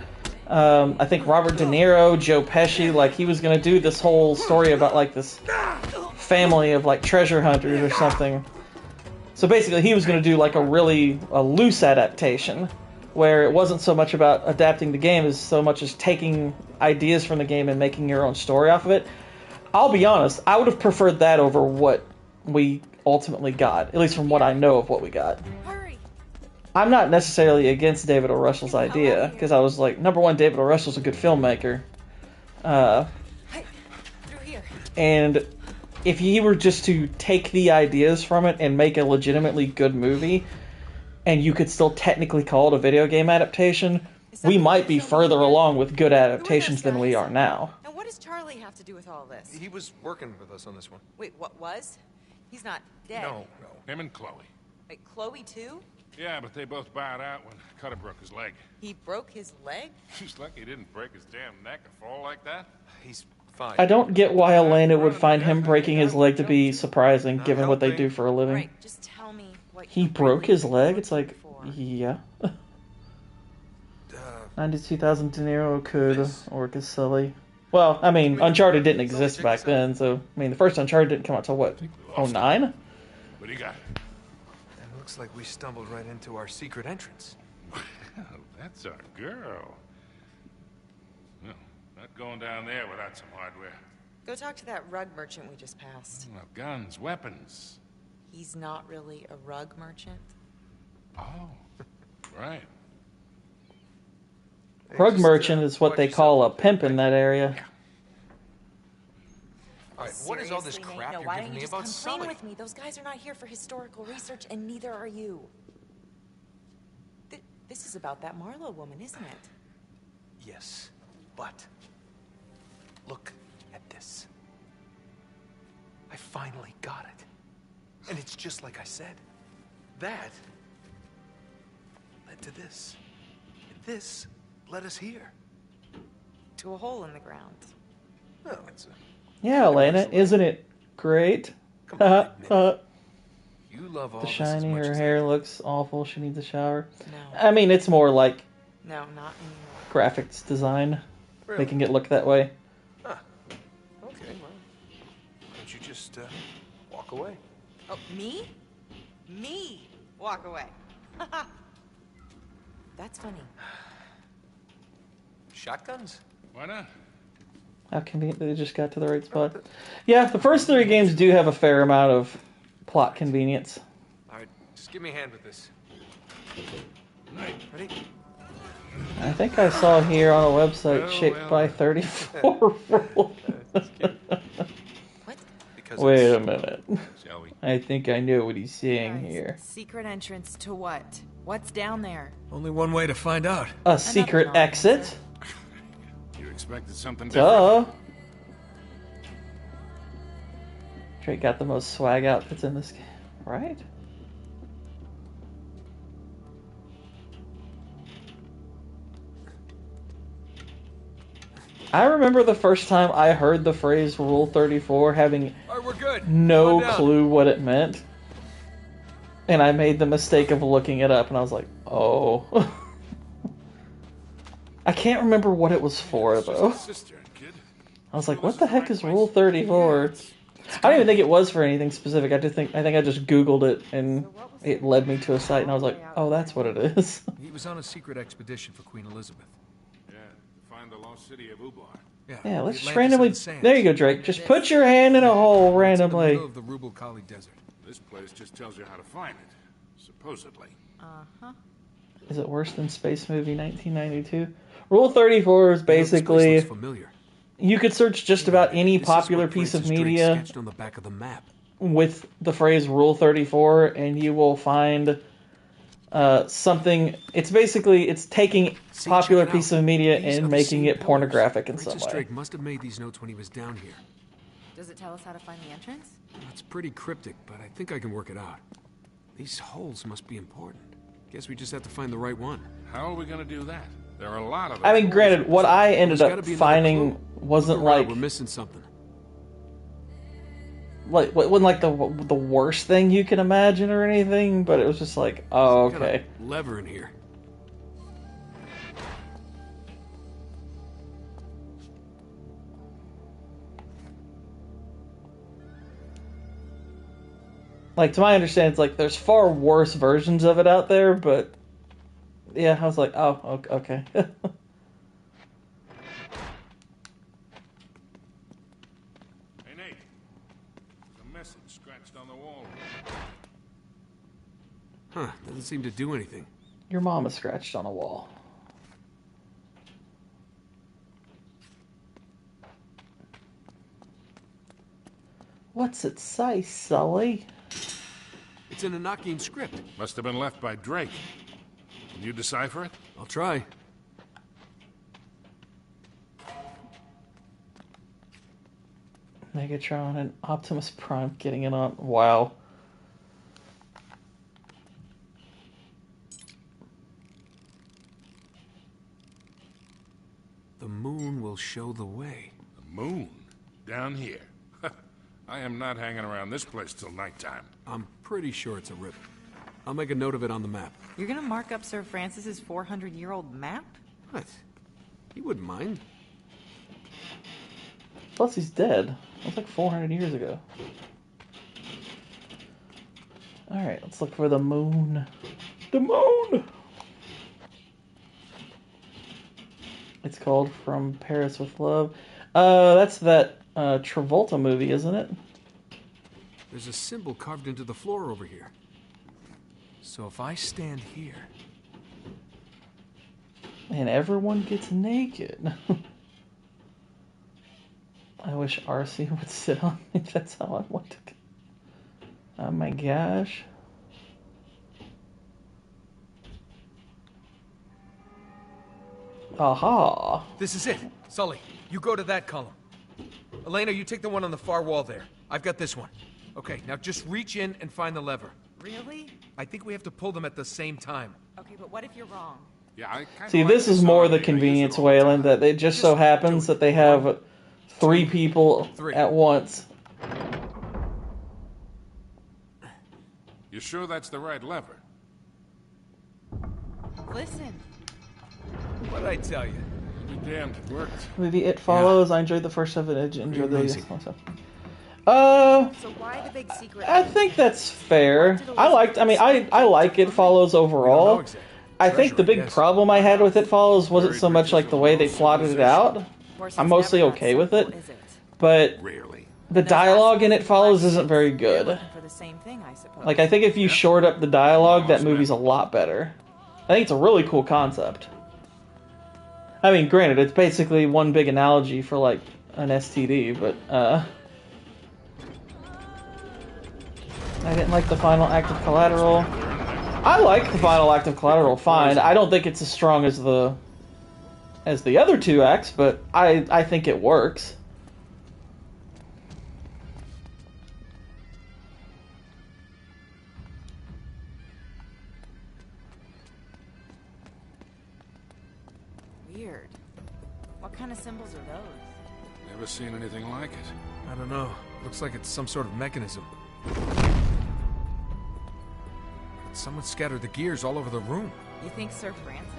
I think Robert De Niro, Joe Pesci. Like, he was going to do this whole story about, like, this family of, like, treasure hunters or something. So basically, he was going to do, like, a loose adaptation, where it wasn't so much about adapting the game as so much as taking ideas from the game and making your own story off of it. I'll be honest, I would have preferred that over what we ultimately got, at least from what I know of what we got. Hurry. I'm not necessarily against David O. Russell's idea, because I was like, number one, David O. Russell's a good filmmaker. Through here. And if he were just to take the ideas from it and make a legitimately good movie, and you could still technically call it a video game adaptation, we might be further along with good adaptations than we are now. And what does Charlie have to do with all this? He was working with us on this one. Wait, what was? He's not dead. No. Him and Chloe. Wait, Chloe too? Yeah, but they both bowed out when Cutter broke his leg. He broke his leg? He's lucky he didn't break his damn neck or fall like that. He's fine. I don't get why Elena would find him breaking his leg to be surprising, given what they do for a living. Right, just tell me what He broke his leg? It's like, yeah. 92,000 De Niro could work as Sully. Well, I mean, Uncharted didn't exist back then, so, I mean, the first Uncharted didn't come out till what, 09? What do you got? And looks like we stumbled right into our secret entrance. Well, that's our girl. No, not going down there without some hardware. Go talk to that rug merchant we just passed. Well, guns, weapons. He's not really a rug merchant. Oh, right. Rug merchant is what they call a pimp in that area. All right, what is all this Seriously, crap Nate? No, you're why giving don't me you about just come Sully? clean with me? Those guys are not here for historical research, and neither are you. This is about that Marlowe woman, isn't it? Yes, but look at this. I finally got it. And it's just like I said. That led to this. And this led us here. To a hole in the ground. Well, it's a... Yeah, Elena, isn't it great? Come on, admit it. You love all The this as shiny, much her as I hair do. looks awful, she needs a shower. No. I mean, it's more like No, not anymore. graphics design, Really? making it look that way. Ah, okay, well, why don't you just walk away? Oh, me? Me? Walk away. That's funny. Shotguns? Why not? How convenient that they just got to the right spot. Yeah, the first 3 games do have a fair amount of plot convenience. All right, just give me a hand with this. Ready? I think I saw here on a website Well, shaped well. by 34 rules. What? Because Wait it's- a minute. Shall we? I think I know what he's saying Guys, here. secret entrance to what? What's down there? Only one way to find out. A secret non-answer. exit? You expected something different? Duh. Drake got the most swag outfits in this game, right? I remember the first time I heard the phrase Rule 34 having All right, we're good. no Come on down. clue what it meant. And I made the mistake of looking it up, and I was like, oh. I can't remember what it was for, It's just though. a cistern, kid. I was like, Sure what this the is heck right is place? Rule 34? Yeah, I don't even think it was for anything specific. I think I just Googled it, and it led me to a site, and I was like, oh, that's what it is. He was on a secret expedition for Queen Elizabeth. Yeah, to find the lost city of Ubar. Yeah, let's Atlantis just in randomly... the sands. There you go, Drake. Just put your hand in a hole It's in the randomly. middle of the Rubel Kali Desert. This place just tells you how to find it, supposedly. Is it worse than Space Movie 1992? Rule 34 is basically... This place looks familiar. You could search just about any This is popular what piece of Francis Drake media sketched on the back of the map. with the phrase Rule 34, and you will find something. It's basically taking See, popular check it out. piece of media These are and the making same it pillars. pornographic in some Francis way. Drake must have made these notes when he was down here. Does it tell us how to find the entrance? It's pretty cryptic, but I think I can work it out. These holes must be important. Guess we just have to find the right one. How are we gonna do that? There are a lot of I mean, them. granted, what I ended There's gotta up be another finding clue. wasn't Look around, like we're missing something. wasn't like the worst thing you can imagine or anything, but it was just like, oh, Got a okay. lever in here. Like, to my understanding, it's like there's far worse versions of it out there, but yeah, I was like, oh, okay. Hey, Nate. There's a message scratched on the wall. Huh, doesn't seem to do anything. Your mom is scratched on a wall. What's it say, Sully? It's an Enochian script. Must have been left by Drake. Can you decipher it? I'll try. Megatron and Optimus Prime getting it on. Wow. The moon will show the way. The moon? Down here? I am not hanging around this place till nighttime. I'm pretty sure it's a rip. I'll make a note of it on the map. You're gonna mark up Sir Francis's 400-year-old map? What? He wouldn't mind. Plus, he's dead. That was like 400 years ago. Alright, let's look for the moon. The moon! It's called From Paris with Love. That's that Travolta movie, isn't it? There's a symbol carved into the floor over here. So if I stand here... And everyone gets naked. I wish RC would sit on me. That's how I want to go. Oh my gosh. Aha. This is it. Sully, you go to that column. Elena, you take the one on the far wall there. I've got this one. Okay, now just reach in and find the lever. Really? I think we have to pull them at the same time. Okay, but what if you're wrong? Yeah, I kinda See, like this is this more song. the They use it convenience, all the time. Wayland, that it just so happens that they have 3 people at once. You sure that's the right lever? Listen. What did I tell you? Be damned, it worked. Movie It Follows. I enjoyed the first of it. I enjoyed the amazing. stuff. So why the big secret? I think that's fair. I like It Follows overall. I think the big problem I had with It Follows wasn't so much like the way they plotted it out. I'm mostly okay with it. But the dialogue in It Follows isn't very good. For the same thing, I suppose. Like, I think if you short up the dialogue, that movie's a lot better. I think it's a really cool concept. I mean, granted, it's basically one big analogy for, like, an STD, but, I didn't like the final act of Collateral. I like the final act of Collateral fine. I don't think it's as strong as the other 2 acts, but I think it works. Weird. What kind of symbols are those? Never seen anything like it. I don't know. Looks like it's some sort of mechanism. Someone scattered the gears all over the room. You think Sir Francis?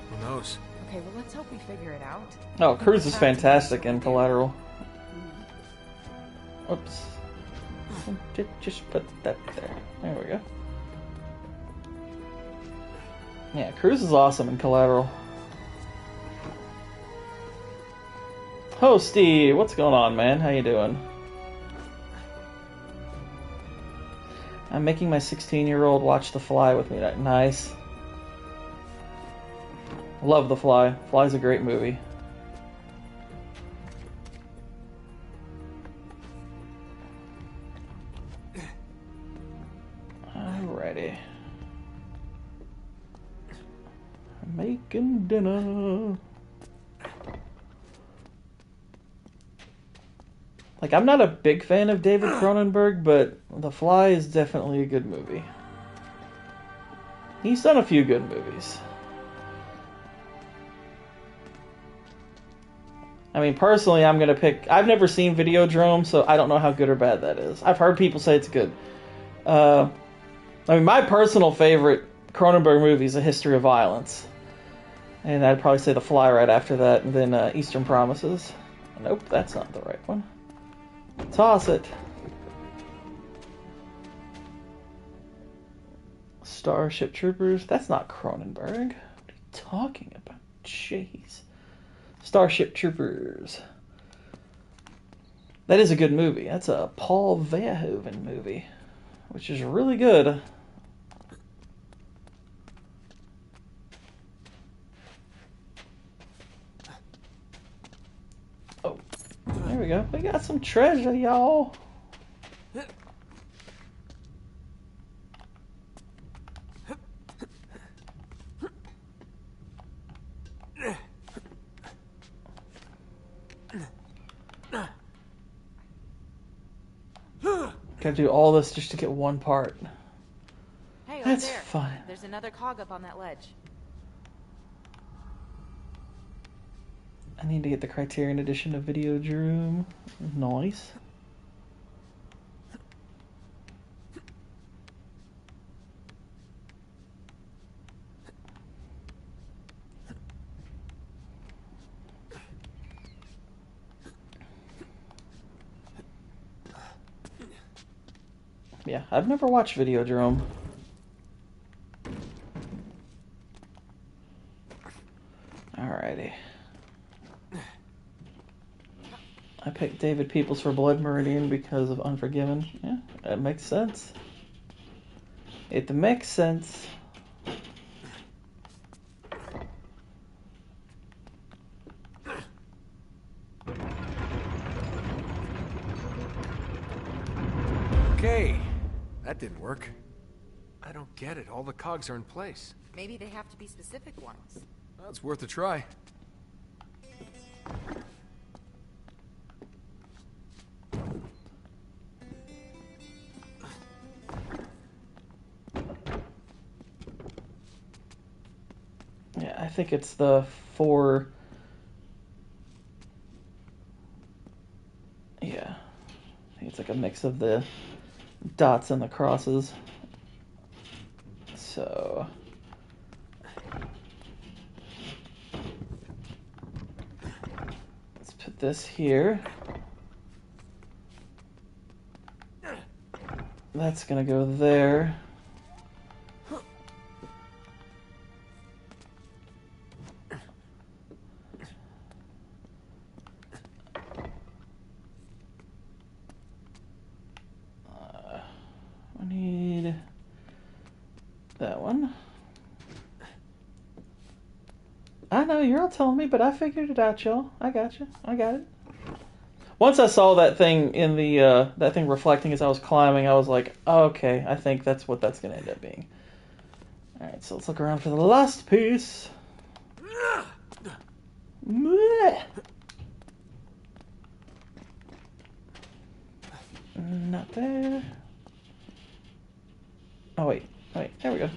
Who knows? Okay, well, let's hope we figure it out. Oh, Cruz is fantastic in Collateral. Oops. Just put that there. There we go. Yeah, Cruz is awesome in Collateral. Oh, Steve, what's going on, man? How you doing? I'm making my 16-year-old watch The Fly with me. Nice. Love The Fly. Fly's a great movie. Alrighty. Making dinner. Like, I'm not a big fan of David Cronenberg, but The Fly is definitely a good movie. He's done a few good movies. I mean, personally, I'm gonna pick... I've never seen Videodrome, so I don't know how good or bad that is. I've heard people say it's good. I mean, my personal favorite Cronenberg movie is A History of Violence. And I'd probably say The Fly right after that, and then Eastern Promises. Nope, that's not the right one. Toss it. Starship Troopers. That's not Cronenberg. What are you talking about? Jeez. Starship Troopers. That is a good movie. That's a Paul Verhoeven movie, which is really good. Oh, there we go. We got some treasure, y'all. Gotta do all this just to get one part. Hey, over That's there. fine. There's another cog up on that ledge. I need to get the Criterion edition of Videodrome. Nice. Yeah, I've never watched Videodrome. Alrighty. I picked David Peoples for Blood Meridian because of Unforgiven. Yeah, that makes sense. It makes sense. Okay, that didn't work. I don't get it. All the cogs are in place. Maybe they have to be specific ones. Well, it's worth a try. Yeah, I think it's the 4. Yeah. I think it's like a mix of the dots and the crosses. So let's put this here. That's gonna go there. I need that one. I know, you're all telling me, but I figured it out, y'all. I got you. I got it. Once I saw that thing in the, that thing reflecting as I was climbing, I was like, oh, okay, I think that's what that's going to end up being. Alright, so let's look around for the last piece. Not there. Oh, wait, there we go,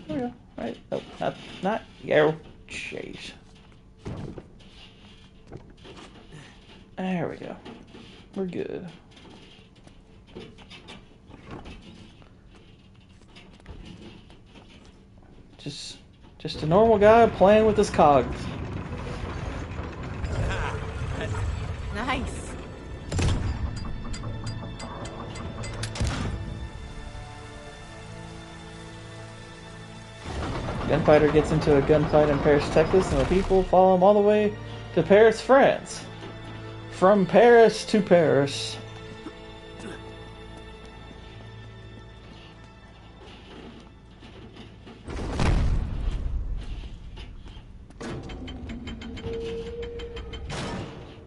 Right, oh, not you. Jeez. There we go. We're good. Just a normal guy playing with his cogs. Nice. Gunfighter gets into a gunfight in Paris, Texas, and the people follow him all the way to Paris, France. From Paris to Paris.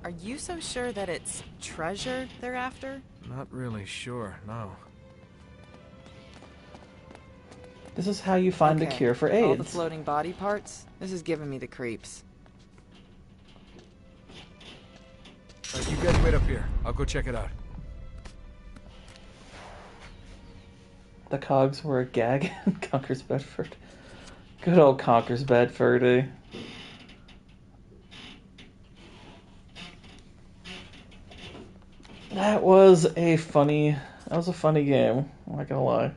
Are you so sure that it's treasure they're after? Not really sure, no. This is how you find a cure for AIDS. All the floating body parts? This is giving me the creeps. All right, you guys wait up here. I'll go check it out. The cogs were a gag in Conker's Bedford. Good old Conker's Bedford, eh? That was a funny game, I'm not gonna lie.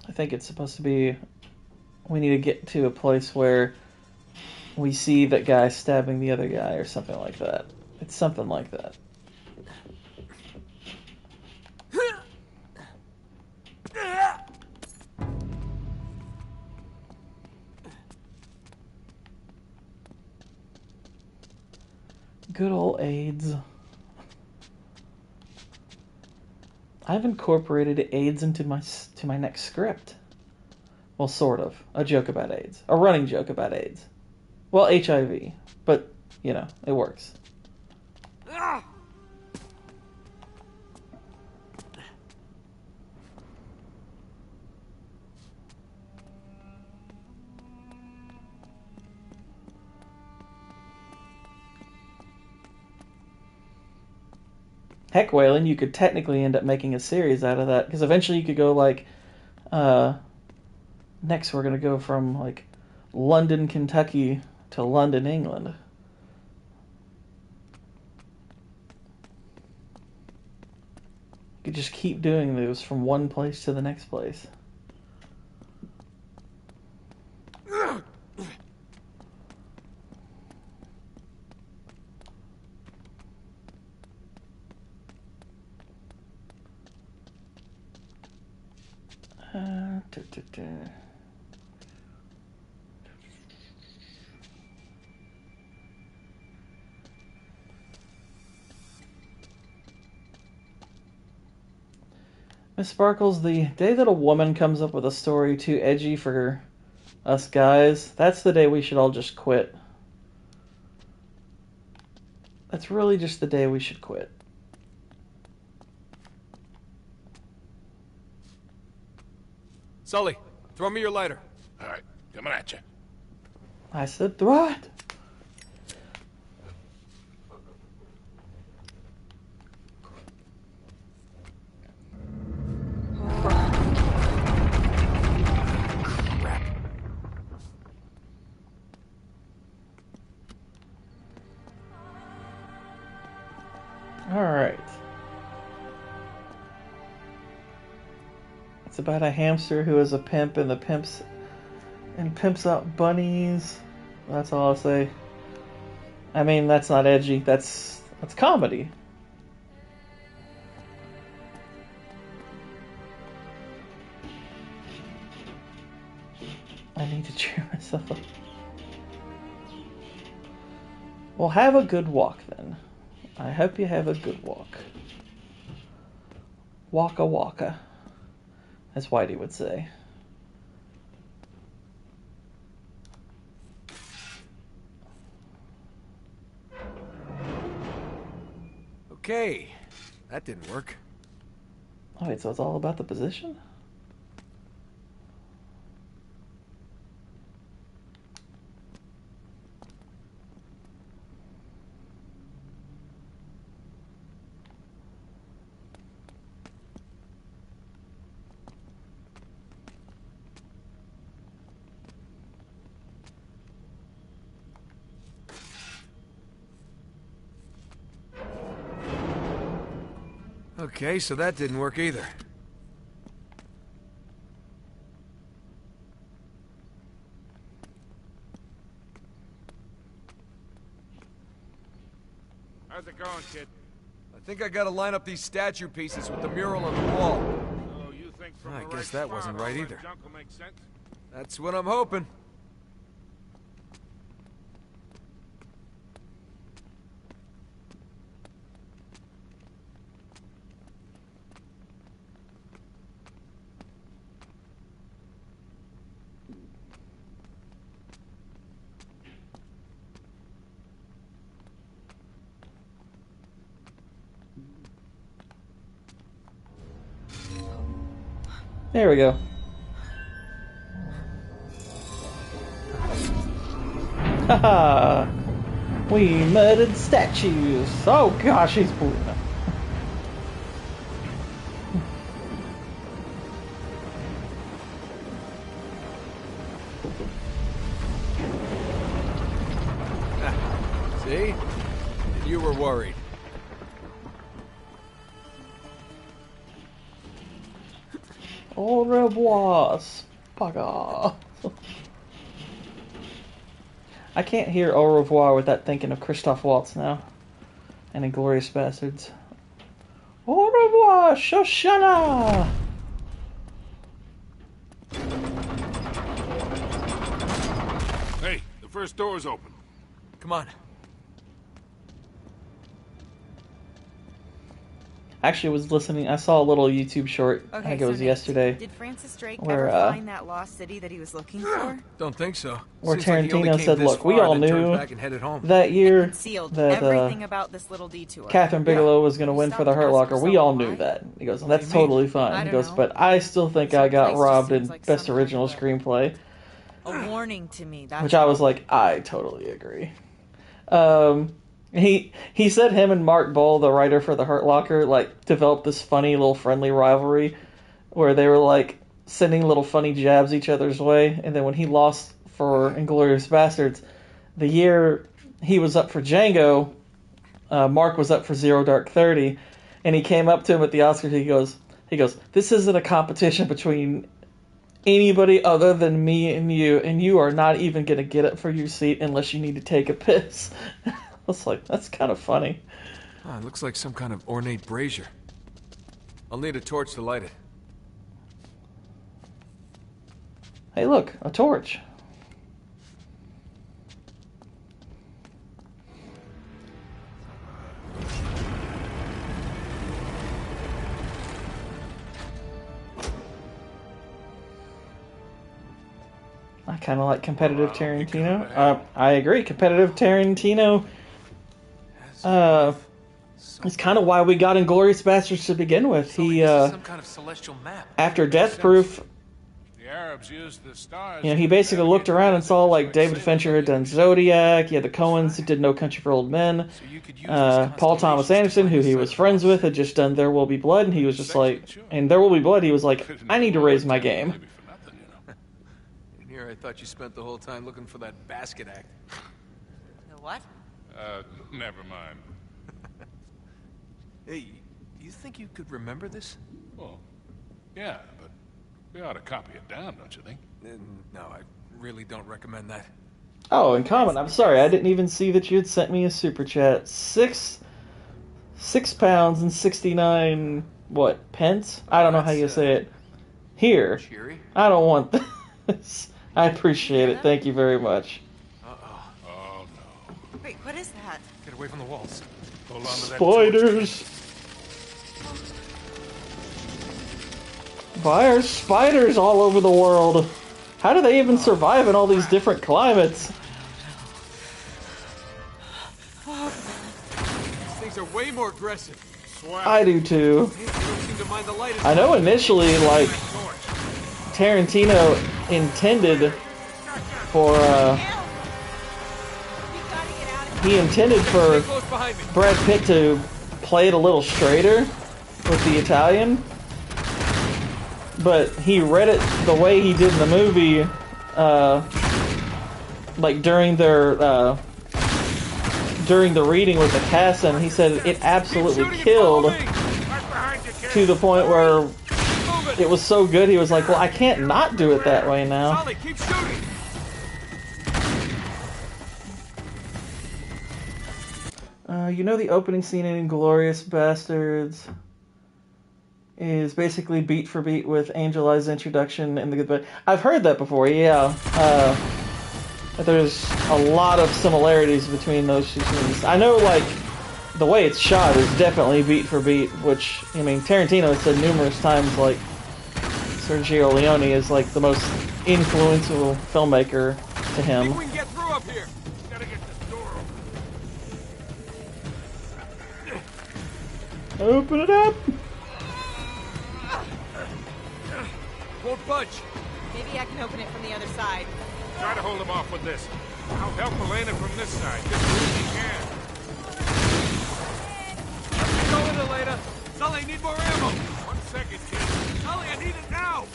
I think it's supposed to be, we need to get to a place where we see that guy stabbing the other guy or something like that. It's something like that. Good old AIDS. I've incorporated AIDS into my next script. Well, sort of. A joke about AIDS. A running joke about AIDS. Well, HIV. But, you know, it works. Heck, Waylon, you could technically end up making a series out of that, because eventually you could go like, next we're gonna go from like London, Kentucky to London, England. You could just keep doing those from one place to the next place. Miss Sparkles, the day that a woman comes up with a story too edgy for us guys, that's the day we should all just quit. That's really just the day we should quit. Sully, throw me your lighter. All right, coming at you. I said throw it. Alright. It's about a hamster who is a pimp and pimps out bunnies. That's all I'll say. I mean, that's not edgy. That's comedy. I need to cheer myself up. Well, have a good walk then. I hope you have a good walk. Waka waka, as Whitey would say. Okay, that didn't work. Oh wait, so it's all about the position? Okay, so that didn't work either. How's it going, kid? I think I gotta line up these statue pieces with the mural on the wall. So you think from I the guess right that wasn't spot, right all either. that junk will make sense? That's what I'm hoping. There we go. Haha! We murdered statues! Oh gosh, he's bleeding. See? You were worried. Au revoir, Spaga. I can't hear au revoir without thinking of Christoph Waltz now. And Inglourious Bastards. Au revoir, Shoshana! Hey, the first door's open. Come on. Actually, was listening. I saw a little YouTube short. I think it was yesterday. Did Francis Drake where, ever find that lost city that he was looking for? Don't think so. Where Seems like he only Tarantino came said, this "Look, we far, all then turned knew back and headed home." that year Concealed that everything about this little detour. Catherine Bigelow was going to You win for the stopped Hurt to ask Locker. We yourself all why? knew that. He goes, What "That's do you mean? totally fine." I He don't goes, know. "But I still think Some I got place just robbed seems in like Best some Original kind of Screenplay," A warning to me. That's which I was all. like, I totally agree. He said him and Mark Bull, the writer for The Hurt Locker, like developed this funny little friendly rivalry where they were like sending little funny jabs each other's way, and then when he lost for Inglourious Bastards, the year he was up for Django, Mark was up for Zero Dark 30, and he came up to him at the Oscars. He goes, "This isn't a competition between anybody other than me and you are not even gonna get up for your seat unless you need to take a piss." I was like, that's kind of funny. Oh, it looks like some kind of ornate brazier. I'll need a torch to light it. Hey, look, a torch. I kind of like competitive Tarantino. I agree. Competitive Tarantino is kind of why we got Inglourious Bastards to begin with. He, some kind of celestial map. after Death Proof, The Arabs used the stars. he basically looked around and saw like David Fincher had done Zodiac. You had the Coens who did No Country for Old Men. Paul Thomas Anderson, who he was friends with, had just done There Will Be Blood, and he was just like, in There Will Be Blood, he was like, I need to raise my game. In here, I thought you spent the whole time looking for that basket act. The what? Never mind. Hey, you think you could remember this? Well, yeah, but we ought to copy it down, don't you think? No, I really don't recommend that. Oh, and comment, I'm sorry, I didn't even see that you had sent me a super chat. £6 and 69 what pence? I don't know how you say it. Here. Cheery? I don't want this. I appreciate it. Thank you very much. Oh, no. Wait, what is that? Get away from the walls. Hold on to that Spiders! Why are spiders all over the world? How do they even survive in all these different climates? These things are way more aggressive. I do too. They don't seem to mind the light. I know initially, like, Tarantino intended for, he intended for Brad Pitt to play it a little straighter with the Italian, but he read it the way he did in the movie, like during the reading with the cast, and he said it absolutely killed to the point where it was so good he was like, well, I can't not do it that way now. You know, the opening scene in Inglourious Bastards is basically beat for beat with Angel Eye's introduction in The Good Bad. I've heard that before, yeah. There's a lot of similarities between those two scenes. I know, like, the way it's shot is definitely beat for beat, which, I mean, Tarantino has said numerous times, like, Sergio Leone is, like, the most influential filmmaker to him. We can get through up here. Gotta get this door open. Open it up! Won't budge. Maybe I can open it from the other side. Try to hold him off with this. I'll help Elena from this side. Just as we can. Keep going, Elena. Sully, need more ammo. 1 second, kid. Sully, I need it now.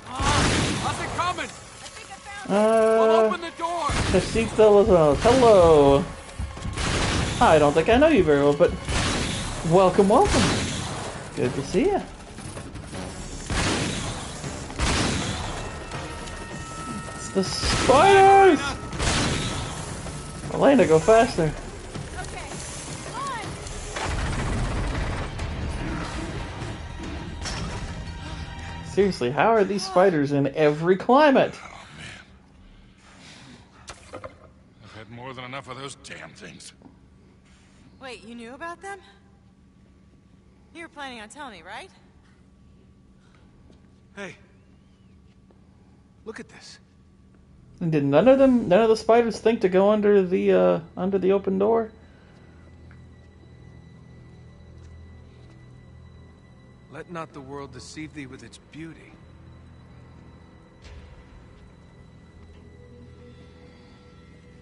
How's it coming? We'll open the door. Hello. I don't think I know you very well, but welcome. Good to see you. It's the spiders! Elena, go faster. Okay, on! Seriously, how are these spiders in every climate? I've had more than enough of those damn things. Wait, you knew about them? You were planning on telling me, right? Hey. Look at this. And did none of the spiders think to go under the open door? Let not the world deceive thee with its beauty.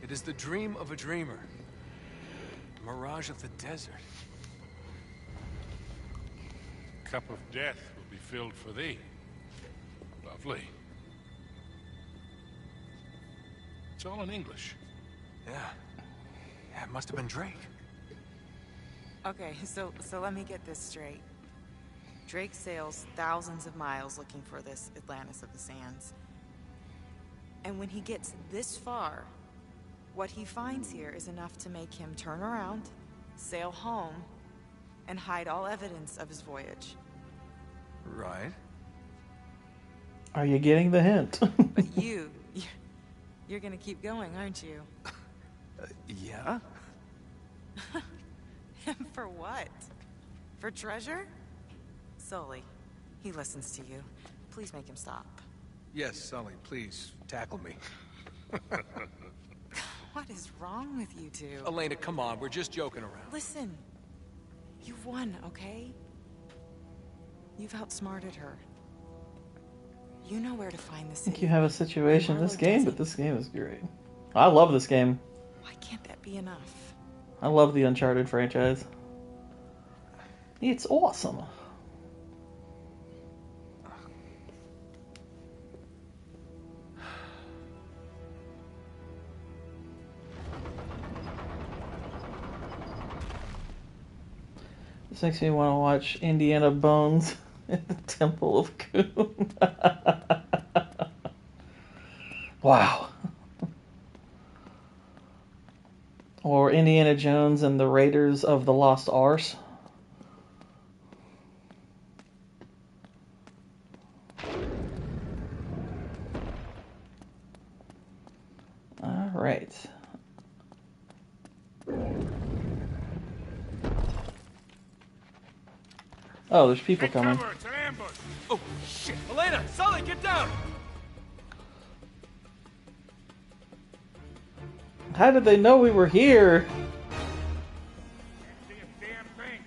It is the dream of a dreamer. A mirage of the desert. Cup of death will be filled for thee. Lovely. It's all in English. Yeah. Yeah, it must have been Drake. Okay, so let me get this straight. Drake sails thousands of miles looking for this Atlantis of the Sands. And when he gets this far, what he finds here is enough to make him turn around, sail home, and hide all evidence of his voyage. Right. Are you getting the hint? But you're gonna keep going, aren't you? Yeah? For what? For treasure? Sully, he listens to you. Please make him stop. Yes, Sully, please, tackle me. What is wrong with you two? Elena, come on, we're just joking around. Listen, you've won, okay? You've outsmarted her. You know where to find the I city. think you have a situation in this Marlo game, doesn't. but this game is great. I love this game. Why can't that be enough? I love the Uncharted franchise. It's awesome. This makes me want to watch Indiana Bones at the Temple of Doom. Wow. Or Indiana Jones and the Raiders of the Lost Ark. All right. Oh, there's people coming. Cover, it's an ambush. Oh, shit. Elena! Sully, get down! How did they know we were here? Can't see a damn thing.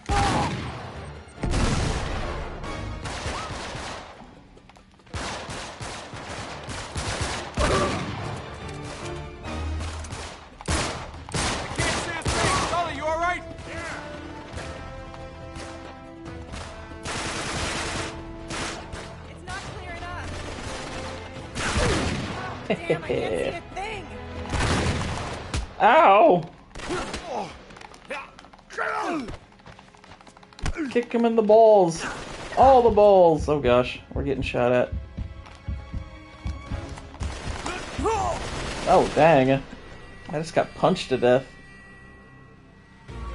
I can't see a thing! Sully, you alright? It's not clearing up. Damn, I can't see a thing! Ow! Kick him in the balls. All the balls. Oh gosh, we're getting shot at. Oh dang. I just got punched to death.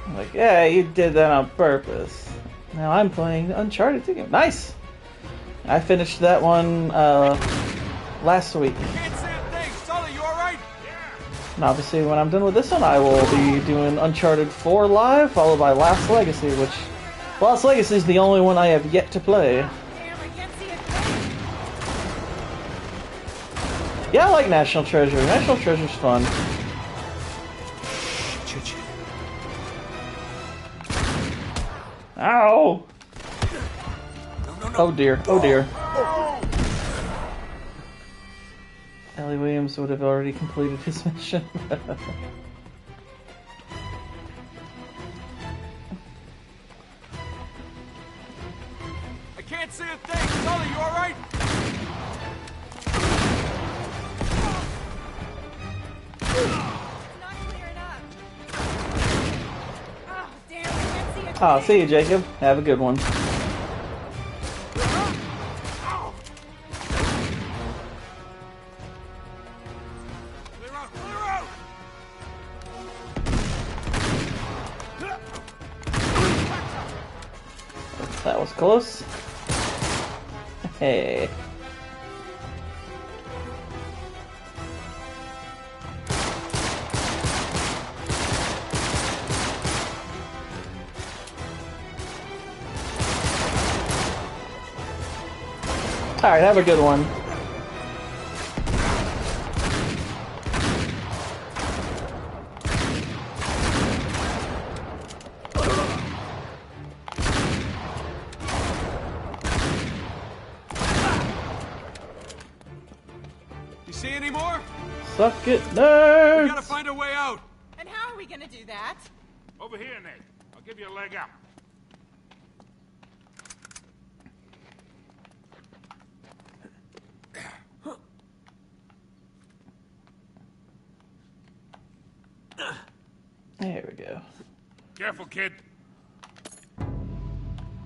I'm like, yeah, you did that on purpose. Now I'm playing Uncharted 2 game. Nice! I finished that one last week. Can't see a thing! Sully, you alright? And obviously when I'm done with this one, I will be doing Uncharted 4 live, followed by Last Legacy, which... Last Legacy is the only one I have yet to play. Damn, I can't see a thing! Yeah, I like National Treasure. National Treasure's fun. Ow! Oh dear, oh dear. Ellie Williams would have already completed his mission. I can't see a thing! Sully, you alright? It's not clearing up. Oh, damn, I can't see a thing. Oh, see you, Jacob. Have a good one. Clear out, clear out! That was close. Hey. Alright, have a good one. anymore? Suck it, We gotta nerds! find a way out. And how are we gonna do that? Over here, Nate. I'll give you a leg up. There we go. Careful, kid.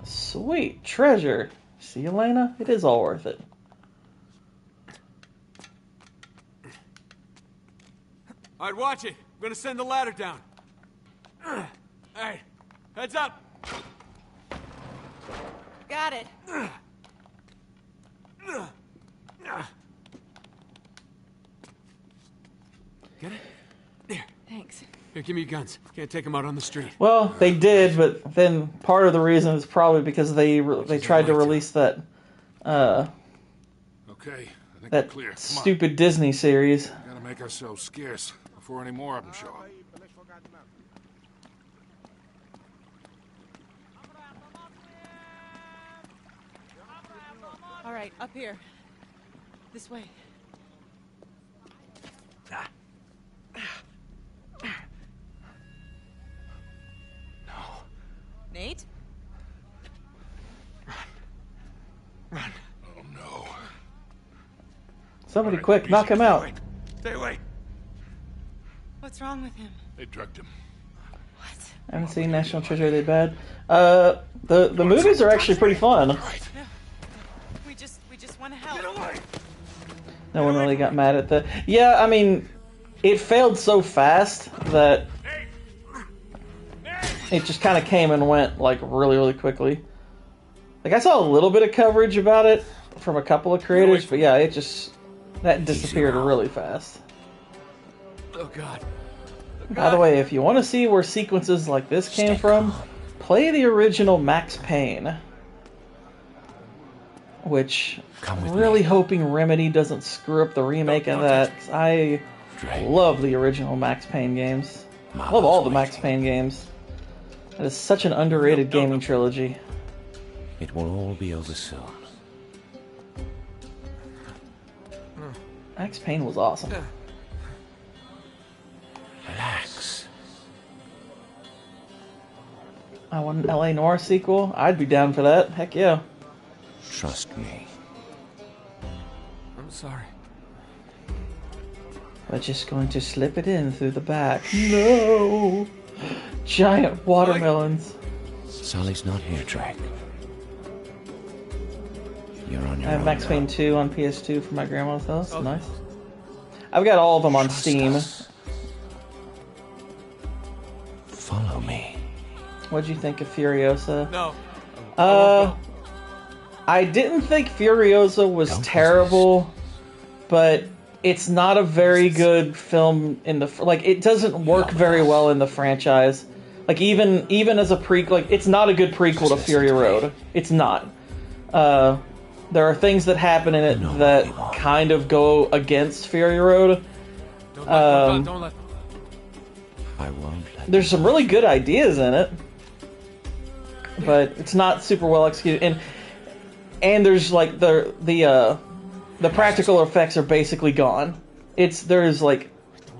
Sweet treasure. See, Elena? It is all worth it. All right, watch it. I'm gonna send the ladder down. All right, heads up. Got it. Get it? There. Thanks. Here, give me your guns. Can't take them out on the street. Well, they did, but then part of the reason is probably because they tried to release that Okay, I think we're that clear. Come on. stupid Disney series. Gotta make ourselves scarce before any more of them show up. All right, up here. This way. No. Nate? Run. Oh no. Somebody All right, quick, easy. knock him out. Wait. Stay away. What's wrong with him? They drugged him. What? I haven't seen National Treasure, they bad. The movies are actually pretty fun. Right. No. We just want to help. Get away. No one really got mad at the... Yeah, I mean, it failed so fast that it just kind of came and went, like, really, really quickly. Like, I saw a little bit of coverage about it from a couple of creators, but yeah, it just... That disappeared really fast. Oh God. By the way, if you want to see where sequences like this came from, play the original Max Payne. Which, I'm really hoping Remedy doesn't screw up the remake of that. 'Cause I love the original Max Payne games. I love all the Max Payne games. That is such an underrated gaming trilogy. It will all be over soon. Max Payne was awesome. Relax. I want an LA Noire sequel. I'd be down for that. Heck yeah. Trust me. I'm sorry. We're just going to slip it in through the back. No! Giant watermelons. Sully's not here, Drake. You're on your I have own Max now. Payne 2 on PS2 from my grandma's house. Nice. I've got all of them on Steam. Us. Follow me. What'd you think of Furiosa? No. I didn't think Furiosa was terrible, but it's not a very good film in the like. It doesn't work very well in the franchise. Like even as a prequel, like it's not a good prequel to Fury Road. It's not. There are things that happen in it that kind of go against Fury Road. Don't let. I won't let. There's some really good ideas in it, but it's not super well executed. And there's like the practical effects are basically gone. There's like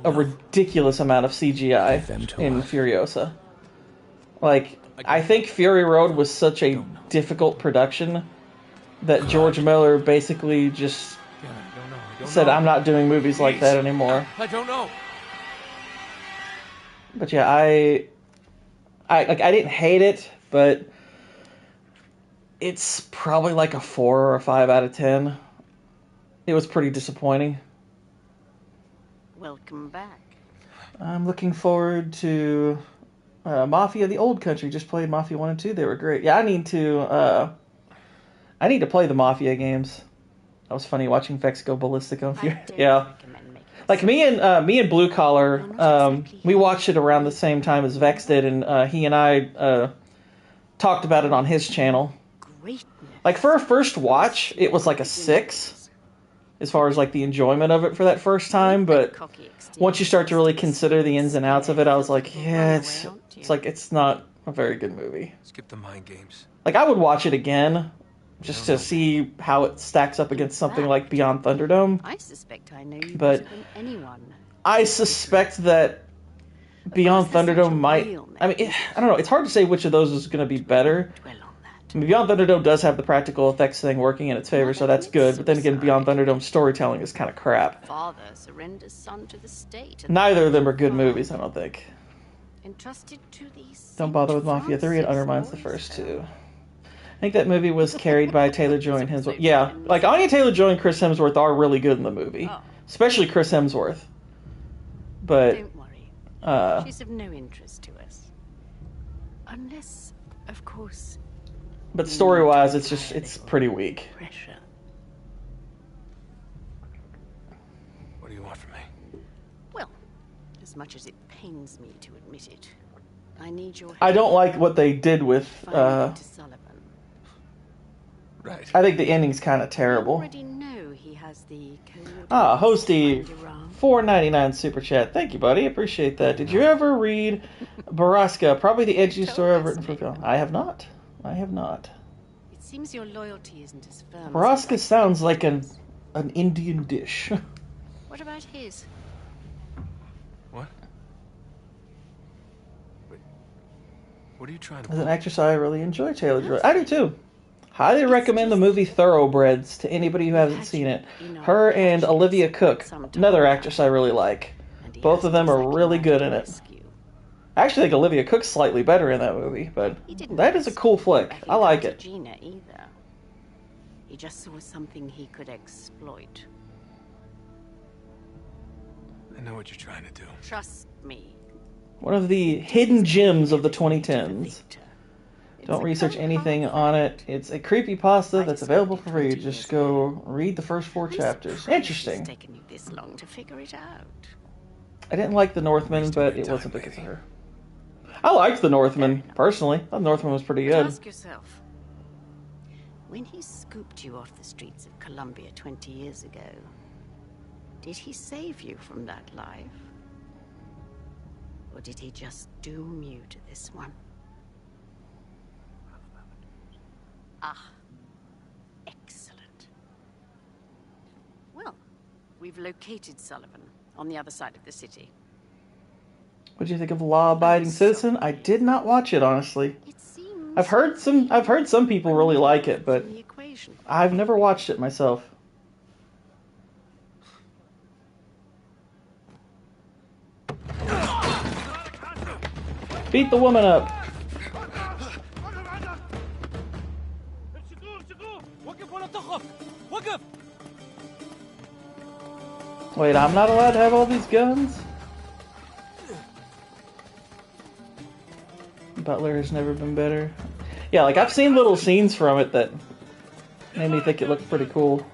a ridiculous amount of CGI in Furiosa. Like I think Fury Road was such a difficult production that George Miller basically just said, "I'm not doing movies like that anymore." I don't know. But yeah, I didn't hate it, but it's probably like a 4 or a 5 out of 10. It was pretty disappointing. Welcome back. I'm looking forward to Mafia: The Old Country. Just played Mafia 1 and 2. They were great. Yeah, I need to play the Mafia games. That was funny watching Vex go ballistic on Fury. Yeah. Like me and Blue Collar, we watched it around the same time as Vex did, and he and I talked about it on his channel. Like for a first watch, it was like a 6, as far as like the enjoyment of it for that first time. But once you start to really consider the ins and outs of it, I was like, yeah, it's like it's not a very good movie. Skip the mind games. Like I would watch it again, just to see how it stacks up against something like Beyond Thunderdome. I suspect I know you But better than anyone. I suspect that Beyond Thunderdome might... I mean, I don't know. It's hard to say which of those is going to be better. I mean, Beyond Thunderdome does have the practical effects thing working in its favor, so that's good. But then again, Beyond Thunderdome's storytelling is kind of crap. Father surrenders son to the state. Neither of them are good movies, I don't think. Entrusted to these. Don't bother with Mafia 3, it undermines the first two. I think that movie was carried by Taylor-Joy and Hemsworth. Yeah, like Anya Taylor-Joy and Chris Hemsworth are really good in the movie. Especially Chris Hemsworth. But... Don't worry. She's of no interest to us. Unless, of course... But story-wise, it's pretty weak. Pressure. What do you want from me? Well, as much as it pains me to admit it, I need your help. I don't like what they did with... To Sullivan. Right. I think the ending's kind of I terrible. already know he has the coordinates Hosty, behind Iran. $4.99 super chat. Thank you, buddy. Appreciate that. Did you ever read Baraska? Probably the edgiest story I've written for film. I have not. I have not. It seems your loyalty isn't as firm. Baraska sounds like an Indian dish. What about his? What? Wait. What are you trying to... As an actress, I really enjoy Taylor-Joy. I do too. Highly recommend the movie Thoroughbreds to anybody who hasn't seen it. Her and Olivia Cook, another actress I really like. Both of them are really good in it. I actually think Olivia Cook's slightly better in that movie, but that is a cool flick. I like it. Gina either. He just saw something he could exploit. I know what you're trying to do. Trust me. One of the hidden gems of the 2010s. Don't research anything on it. It's a creepypasta that's available for free. Just go read the first 4 chapters. Interesting. It's taken you this long to figure it out. I didn't like The Northman, but it wasn't because of her. I liked The Northman, personally. I thought The Northman was pretty good. Ask yourself, when he scooped you off the streets of Colombia 20 years ago, did he save you from that life? Or did he just doom you to this one? Ah, excellent. Well, we've located Sullivan on the other side of the city. What do you think of Law Abiding Citizen? I did not watch it, honestly. I've heard some people really like it, but I've never watched it myself. Beat the woman up. Wait, I'm not allowed to have all these guns? Butler has never been better. Yeah, like I've seen little scenes from it that made me think it looked pretty cool.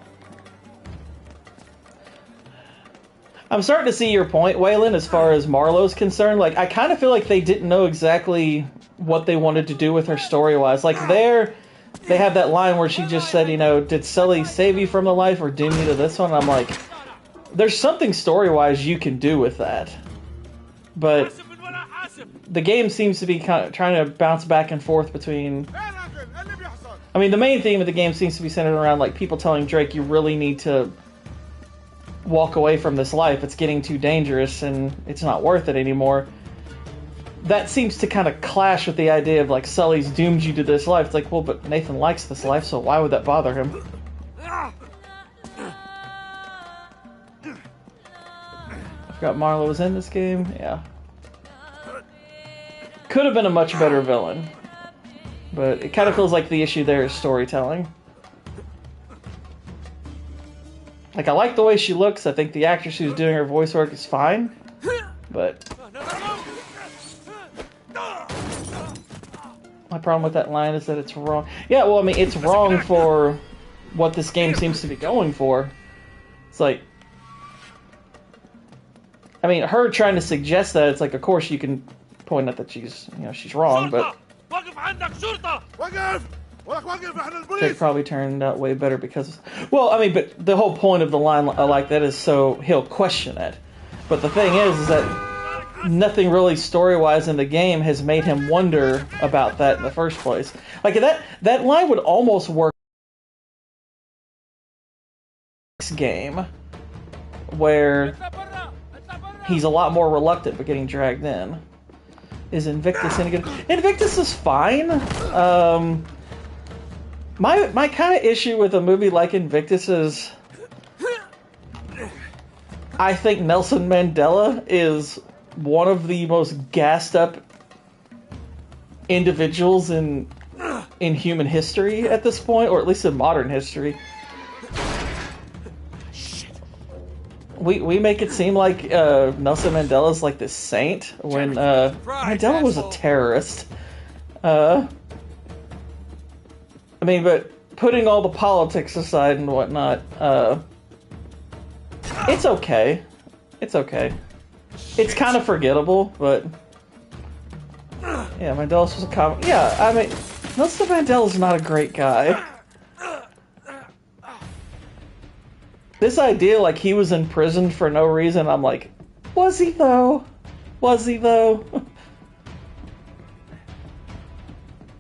I'm starting to see your point, Waylon, as far as Marlowe's concerned. Like, I kind of feel like they didn't know exactly what they wanted to do with her story-wise. Like, they have that line where she just said, you know, did Sully save you from the life or doom you to this one? And I'm like, there's something story-wise you can do with that. But the game seems to be kind of trying to bounce back and forth between... I mean, the main theme of the game seems to be centered around, like, people telling Drake, you really need to walk away from this life. It's getting too dangerous and it's not worth it anymore. That seems to kind of clash with the idea of, like, Sully's doomed you to this life. It's like, well, but Nathan likes this life, so why would that bother him? I forgot Marlowe was in this game. Yeah. Could have been a much better villain. But it kind of feels like the issue there is storytelling. Like, I like the way she looks. I think the actress who's doing her voice work is fine. But my problem with that line is that it's wrong. Yeah, well, I mean, it's wrong for what this game seems to be going for. It's like, I mean, her trying to suggest that, it's like, of course you can point out that she's, you know, she's wrong, but it probably turned out way better because, well, I mean, but the whole point of the line like that is so he'll question it. But the thing is that nothing really story-wise in the game has made him wonder about that in the first place. Like, that line would almost work game where he's a lot more reluctant but getting dragged in. Is Invictus any good? Invictus is fine. My kind of issue with a movie like Invictus is I think Nelson Mandela is one of the most gassed up individuals in human history at this point, or at least in modern history. We make it seem like Nelson Mandela's like this saint when Mandela was a terrorist. I mean, but putting all the politics aside and whatnot, it's okay. It's okay. It's kind of forgettable, but yeah, Mandela was a comic. Yeah, I mean, Nelson Mandela's not a great guy. This idea, like, he was in prison for no reason, I'm like, was he though? Was he though?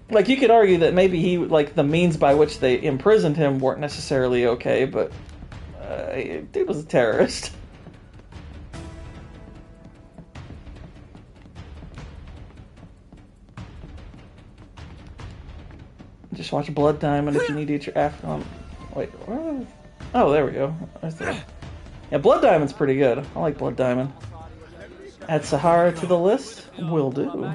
Like, you could argue that maybe he, like, the means by which they imprisoned him weren't necessarily okay, but dude was a terrorist. Just watch Blood Diamond if you need to get your Afghan. Wait, where? Oh, there we go. Yeah, Blood Diamond's pretty good. I like Blood Diamond. Add Sahara to the list? Will do.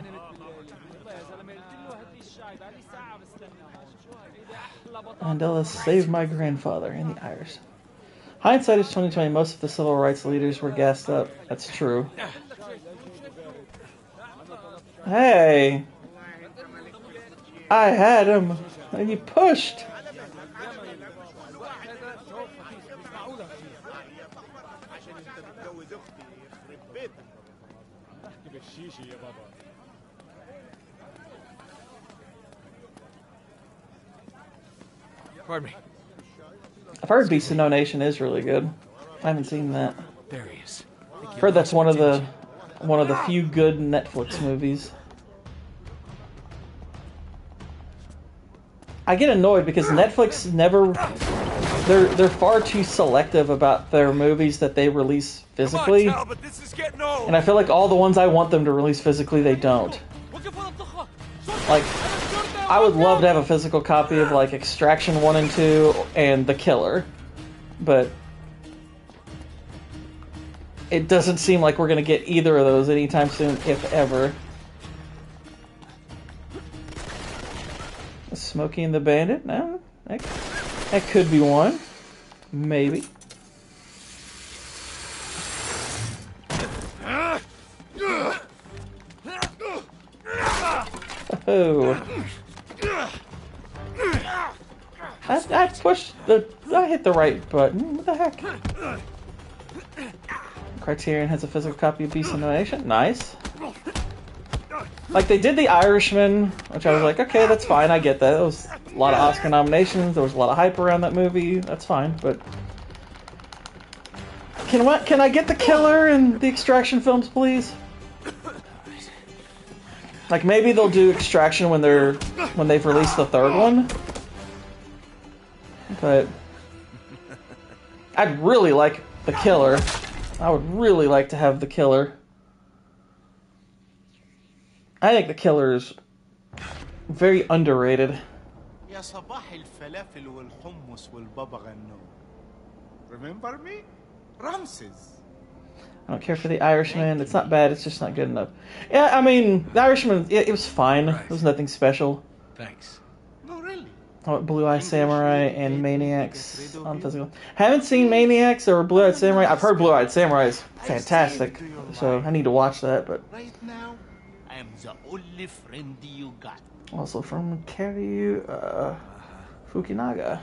Mandela saved my grandfather and the Irish. Hindsight is 2020. Most of the civil rights leaders were gassed up. That's true. Hey! I had him! And you pushed! Pardon me. I've heard Beast of No Nation is really good. I haven't seen that. There he is. I've heard that's one of the few good Netflix movies. I get annoyed because Netflix never they're far too selective about their movies that they release physically. And I feel like all the ones I want them to release physically, they don't. Like, I would love to have a physical copy of, like, Extraction 1 and 2 and The Killer, but it doesn't seem like we're going to get either of those anytime soon, if ever. Smokey and the Bandit? No, that could be one. Maybe. Oh. I pushed the... I hit the right button. What the heck? Criterion has a physical copy of Beast of No Nation. Nice. Like, they did The Irishman, which I was like, okay, that's fine, I get that. There was a lot of Oscar nominations, there was a lot of hype around that movie, that's fine, but... Can I get The Killer and the Extraction films, please? Like, maybe they'll do Extraction when they've released the third one. But I'd really like The Killer. I would really like to have The Killer. I think The Killer is very underrated. Remember me? Ramses. I don't care for The Irishman. It's not bad. It's just not good enough. Yeah, I mean, The Irishman, it was fine. It was nothing special. Thanks. No, really. I want Blue Eye Samurai and Maniacs on physical. Haven't seen Maniacs or Blue Eyed Samurai. I've heard Blue Eyed Samurai is fantastic, so I need to watch that. But Right now, I am the only friend you got. also from Karyu Fukunaga.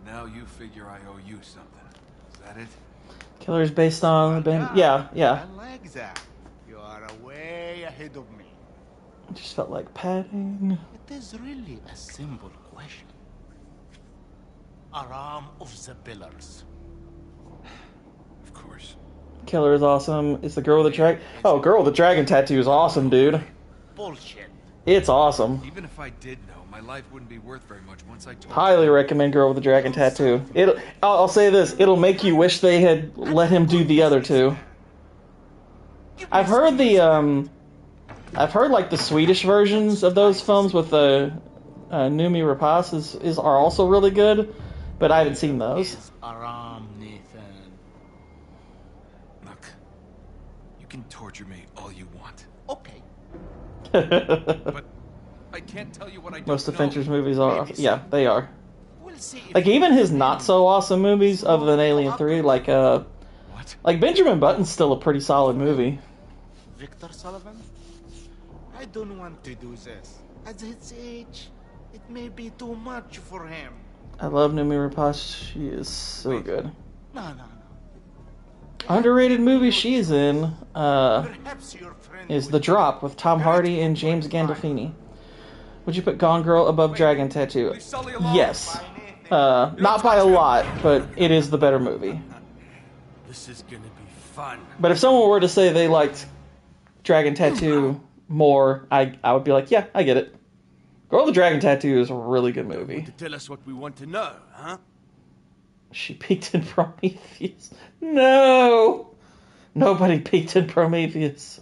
Now you figure I owe you something. Is that it? Killer is based on the band. Yeah. I like that. You are way ahead of me. It just felt like padding. It is really a simple question. Aram of the Pillars. Of course. Killer is awesome. Is the girl with the dragon? Oh, girl with the dragon tattoo is awesome, dude. Bullshit. It's awesome. Even if I did know, my life wouldn't be worth very much once I told Highly recommend Girl with the Dragon Tattoo. I'll say this, it'll make you wish they had let him do the other two. I've heard like the Swedish versions of those films with the Noomi Rapace are also really good, but I haven't seen those. Aram, Nathan. Look, you can torture me all you want. Okay. But I can't tell you what I don't Most know. Adventures movies are. Maybe Yeah, they are. We'll see if Like even his not so awesome movies other than Alien 3, like Benjamin Button's still a pretty solid movie. Victor Sullivan? I don't want to do this. At his age, it may be too much for him. I love Noomi Rapace. She is so good. No. Underrated movie she's in Perhaps your friend is The Drop with Tom Hardy and James Gandolfini. Would you put Gone Girl above Dragon Tattoo? Yes. Not by a lot, but it is the better movie. This is gonna be fun. But if someone were to say they liked Dragon Tattoo more, I would be like, yeah, I get it. Girl with the Dragon Tattoo is a really good movie. To tell us what we want to know, huh? She peeked in Prometheus. No! Nobody peeked in Prometheus.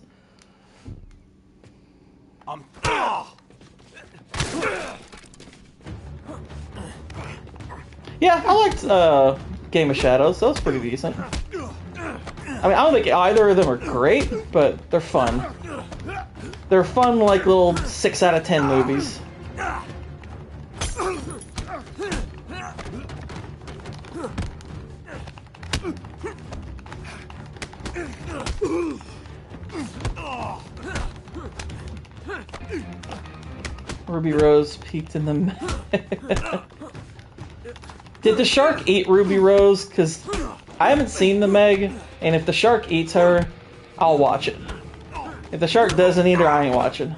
Yeah, I liked Game of Shadows. That was pretty decent. I mean, I don't think either of them are great, but they're fun. They're fun, like, little 6 out of 10 movies. Ruby Rose peeked in the... Did the shark eat Ruby Rose? Because I haven't seen the Meg, and if the shark eats her, I'll watch it. If the shark doesn't eat her, I ain't watching.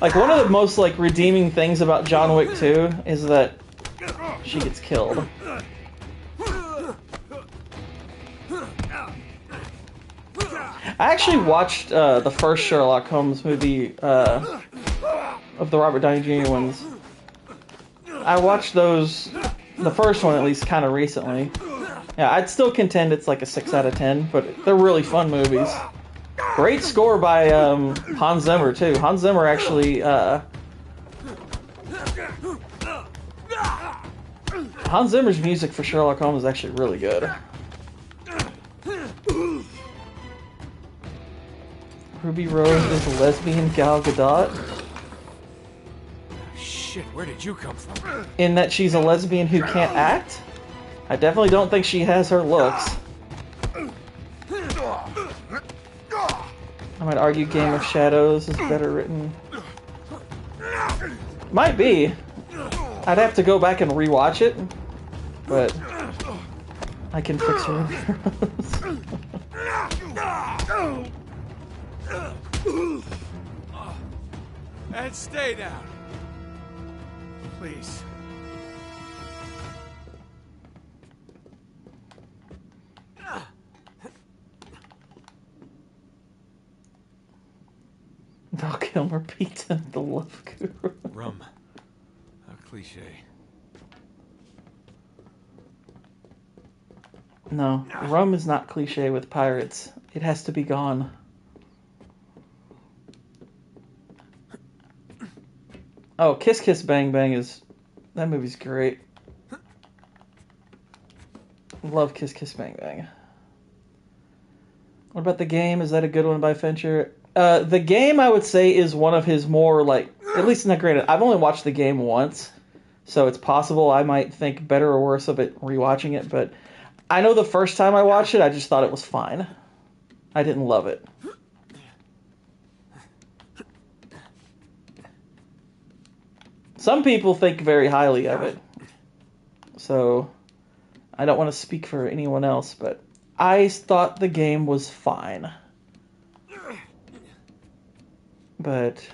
Like, one of the most, like, redeeming things about John Wick 2 is that she gets killed. I actually watched the first Sherlock Holmes movie of the Robert Downey Jr. ones. I watched those, the first one at least, kind of recently. Yeah, I'd still contend it's like a 6 out of 10, but they're really fun movies. Great score by Hans Zimmer, too. Hans Zimmer actually... Hans Zimmer's music for Sherlock Holmes is actually really good. Ruby Rose is a lesbian Gal Gadot. Shit, where did you come from? In that she's a lesbian who can't act? I definitely don't think she has her looks. I might argue Game of Shadows is better written. Might be. I'd have to go back and rewatch it, but I can fix Ruby Rose. And stay down. Please. Val Kilmer pizza, the love guru. Rum. How cliche. No, rum is not cliche with pirates. It has to be gone. Oh, Kiss Kiss Bang Bang is... That movie's great. Love Kiss Kiss Bang Bang. What about The Game? Is that a good one by Fincher? The Game, I would say, is one of his more, like... At least, not granted, I've only watched The Game once, so it's possible I might think better or worse of it rewatching it, but I know the first time I watched it, I just thought it was fine. I didn't love it. Some people think very highly of it, so I don't want to speak for anyone else, but I thought The Game was fine. But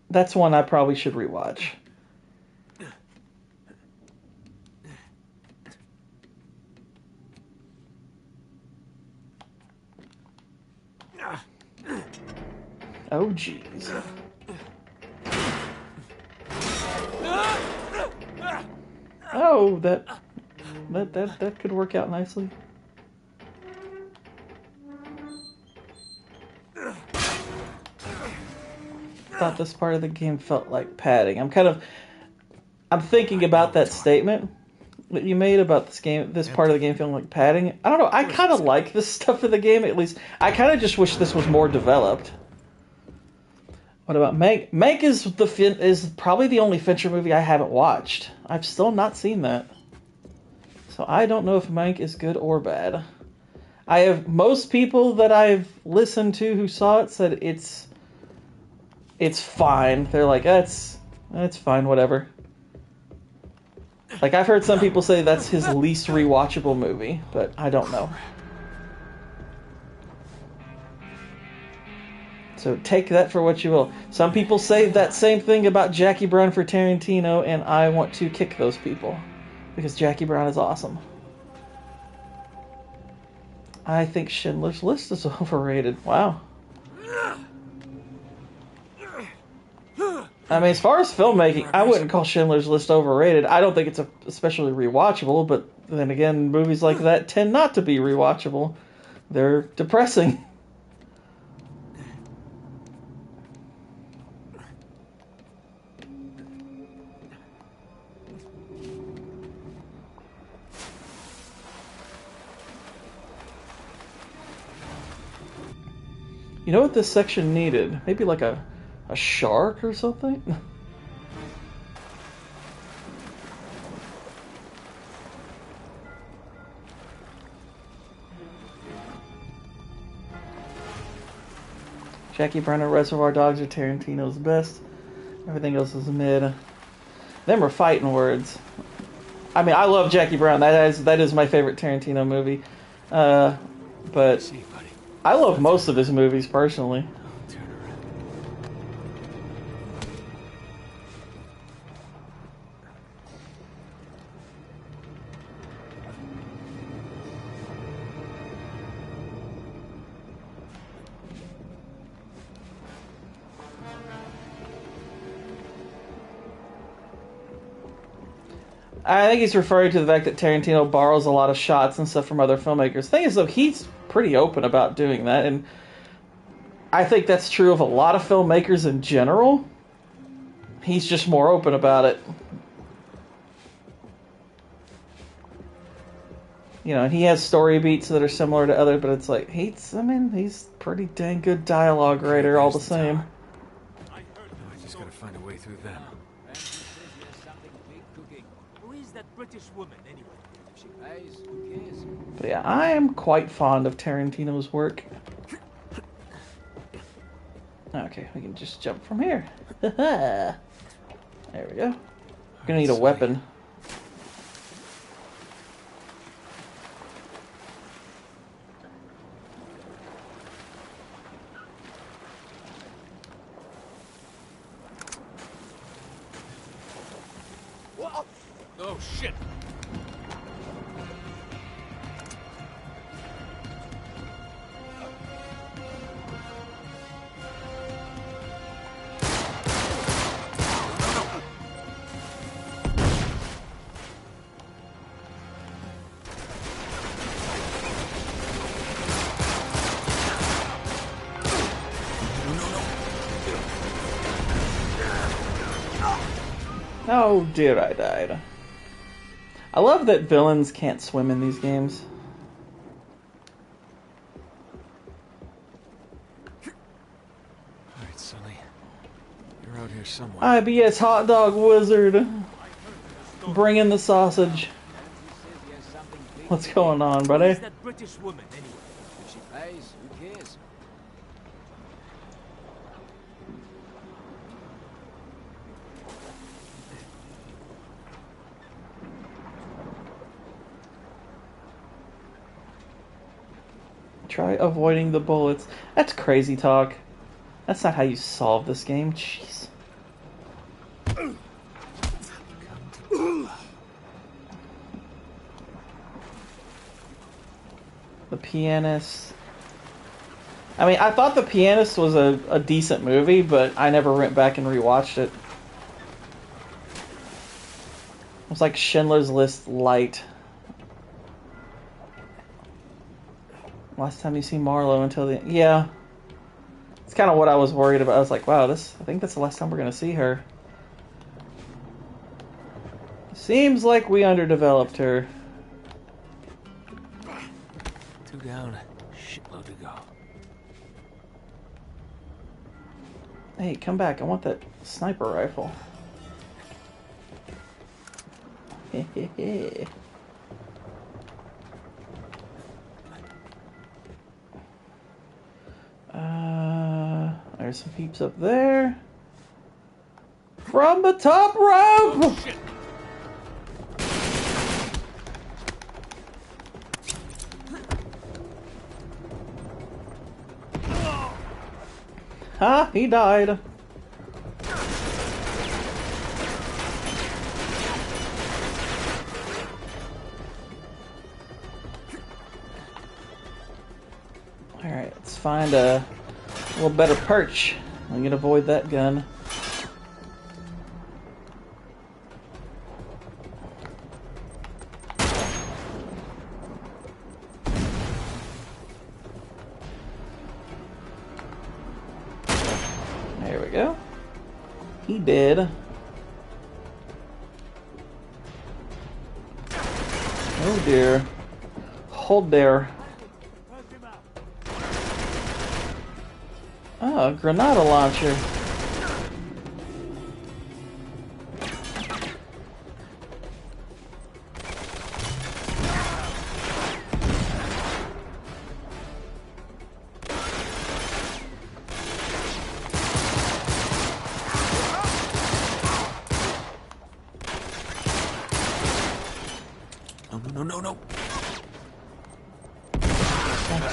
that's one I probably should rewatch. Oh, jeez. Oh, that could work out nicely. Thought this part of the game felt like padding. I'm thinking about that statement that you made about this part of the game feeling like padding. I don't know. I kind of like this stuff in the game. At least I kind of just wish this was more developed. What about Mank? Mank is probably the only Fincher movie I haven't watched. I've still not seen that. So I don't know if Mank is good or bad. Most people that I've listened to who saw it said it's fine. They're like, that's fine, whatever. Like, I've heard some people say that's his least rewatchable movie, but I don't know. So take that for what you will. Some people say that same thing about Jackie Brown for Tarantino, and I want to kick those people. Because Jackie Brown is awesome. I think Schindler's List is overrated. Wow. I mean, as far as filmmaking, I wouldn't call Schindler's List overrated. I don't think it's especially rewatchable, but then again, movies like that tend not to be rewatchable. They're depressing. You know what this section needed? Maybe like a shark or something? Jackie Brown and Reservoir Dogs are Tarantino's best. Everything else is mid. Them are fighting words. I mean, I love Jackie Brown. That is my favorite Tarantino movie. But I love most of his movies personally. I think he's referring to the fact that Tarantino borrows a lot of shots and stuff from other filmmakers. The thing is, though, he's pretty open about doing that, and I think that's true of a lot of filmmakers in general. He's just more open about it. You know, and he has story beats that are similar to other, but it's like, he's pretty dang good dialogue writer all the same. I just gotta find a way through them. Who is that British woman, anyway? If she pays, who cares? But yeah, I am quite fond of Tarantino's work. Okay, we can just jump from here. There we go. We're gonna need a weapon. Oh, shit! Oh dear, I died. I love that villains can't swim in these games. Alright, Sully. You're out here somewhere. IBS Hot Dog Wizard. Bring in the sausage. What's going on, buddy? Who is that British woman, anyway? If she pays, who cares? Try avoiding the bullets. That's crazy talk. That's not how you solve this game. Jeez. The pianist. I mean, I thought The Pianist was a decent movie, but I never went back and rewatched it. It was like Schindler's List light. Last time you see Marlowe until the... Yeah. It's kind of what I was worried about. I was like, wow, I think that's the last time we're going to see her. Seems like we underdeveloped her. 2 down, shitload to go. Hey, come back. I want that sniper rifle. There's some peeps up there. From the top rope! Oh, shit. Ha! He died. Alright, let's find a little better perch. We can avoid that gun. There we go. He did. Oh dear. Hold there. Oh, a granada launcher. No.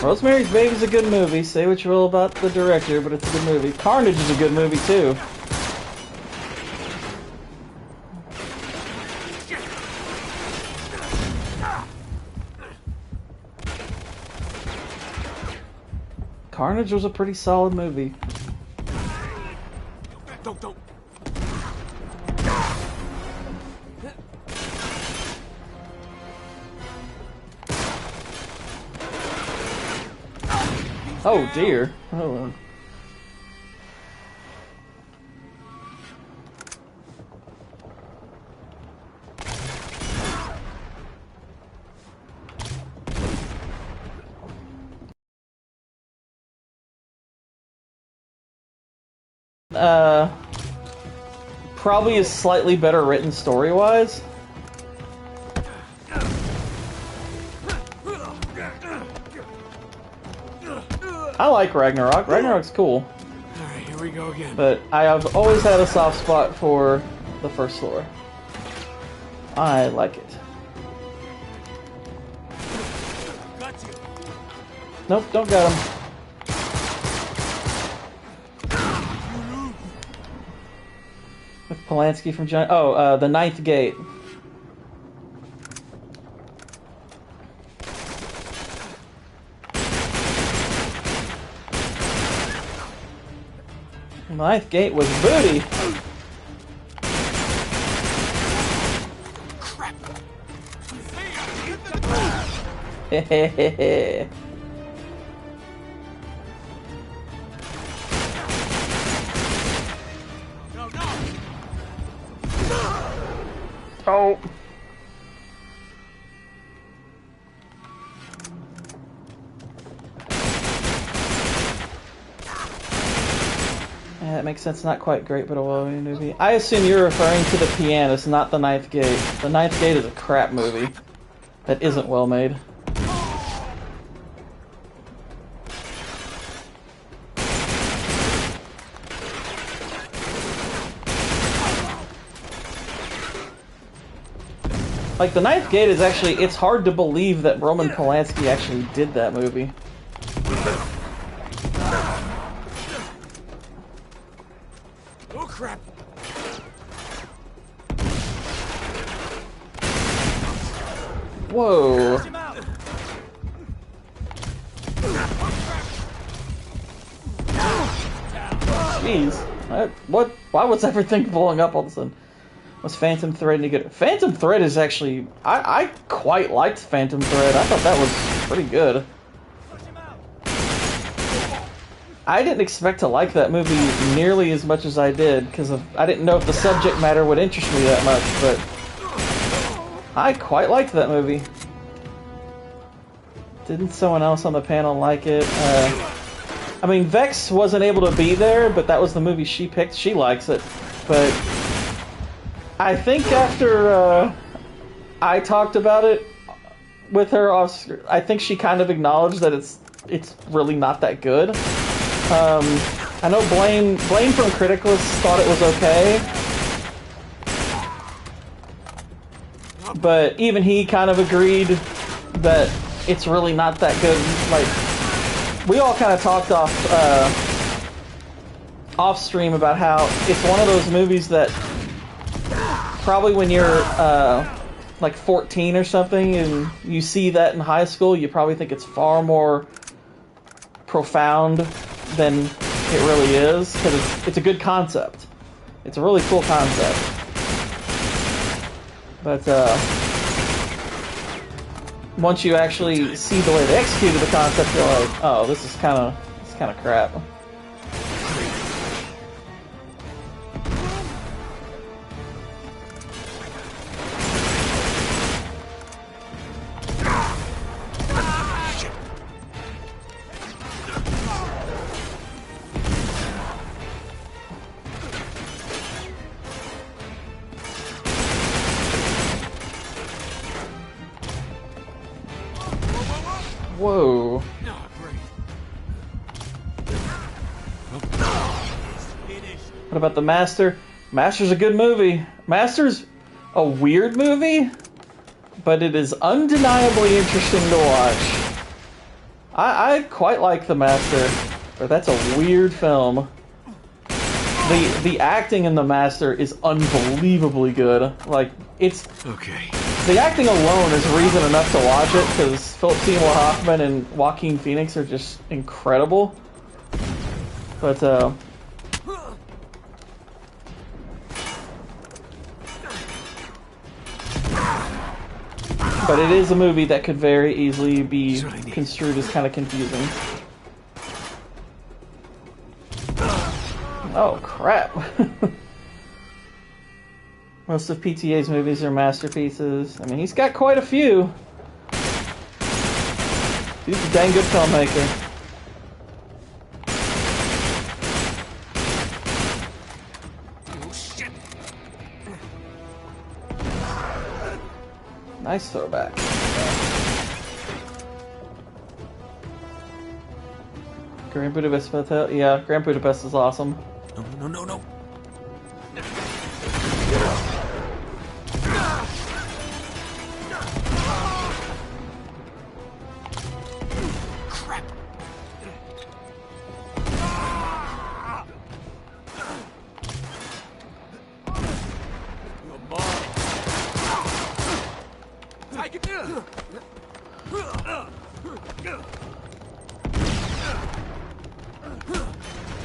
Rosemary's Baby's a good movie. Say what you will about the director, but it's a good movie. Carnage is a good movie, too. Carnage was a pretty solid movie. Don't. Oh dear. Oh. Probably is slightly better written story-wise. I like Ragnarok. Ragnarok's cool. Alright, here we go again. But I have always had a soft spot for the first floor. I like it. Got you. Nope, don't got him. With Polanski from John. Oh, the Ninth Gate. The Ninth Gate was booty. Crap. Hehehehe. Oh. Yeah, that makes sense. Not quite great, but a well-made movie. I assume you're referring to The Pianist, not The Ninth Gate. The Ninth Gate is a crap movie that isn't well made. Like, The Ninth Gate is actually, it's hard to believe that Roman Polanski actually did that movie. Oh, crap. Whoa. Jeez. What? Why was everything blowing up all of a sudden? Was Phantom Thread any good? Phantom Thread is actually... I quite liked Phantom Thread. I thought that was pretty good. I didn't expect to like that movie nearly as much as I did, because I didn't know if the subject matter would interest me that much, but... I quite liked that movie. Didn't someone else on the panel like it? I mean, Vex wasn't able to be there, but that was the movie she picked. She likes it. But I think after I talked about it with her, I think she kind of acknowledged that it's really not that good. I know Blaine from Criticless thought it was okay. But even he kind of agreed that it's really not that good. Like, we all kind of talked off stream about how it's one of those movies that probably when you're like 14 or something and you see that in high school, you probably think it's far more profound than it really is, because it's a good concept. It's a really cool concept. But once you actually see the way they executed the concept, you're like, oh, this is kind of crap. Whoa. What about The Master? Master's a good movie. Master's a weird movie, but it is undeniably interesting to watch. I quite like The Master, but that's a weird film. The acting in The Master is unbelievably good. Like, it's... Okay. The acting alone is reason enough to watch it, because Philip Seymour Hoffman and Joaquin Phoenix are just incredible. But, but it is a movie that could very easily be construed as kind of confusing. Oh, crap. Most of PTA's movies are masterpieces. I mean, he's got quite a few. He's a dang good filmmaker. Oh, shit. Nice throwback. Grand Budapest Hotel? Yeah, Grand Budapest is awesome. No.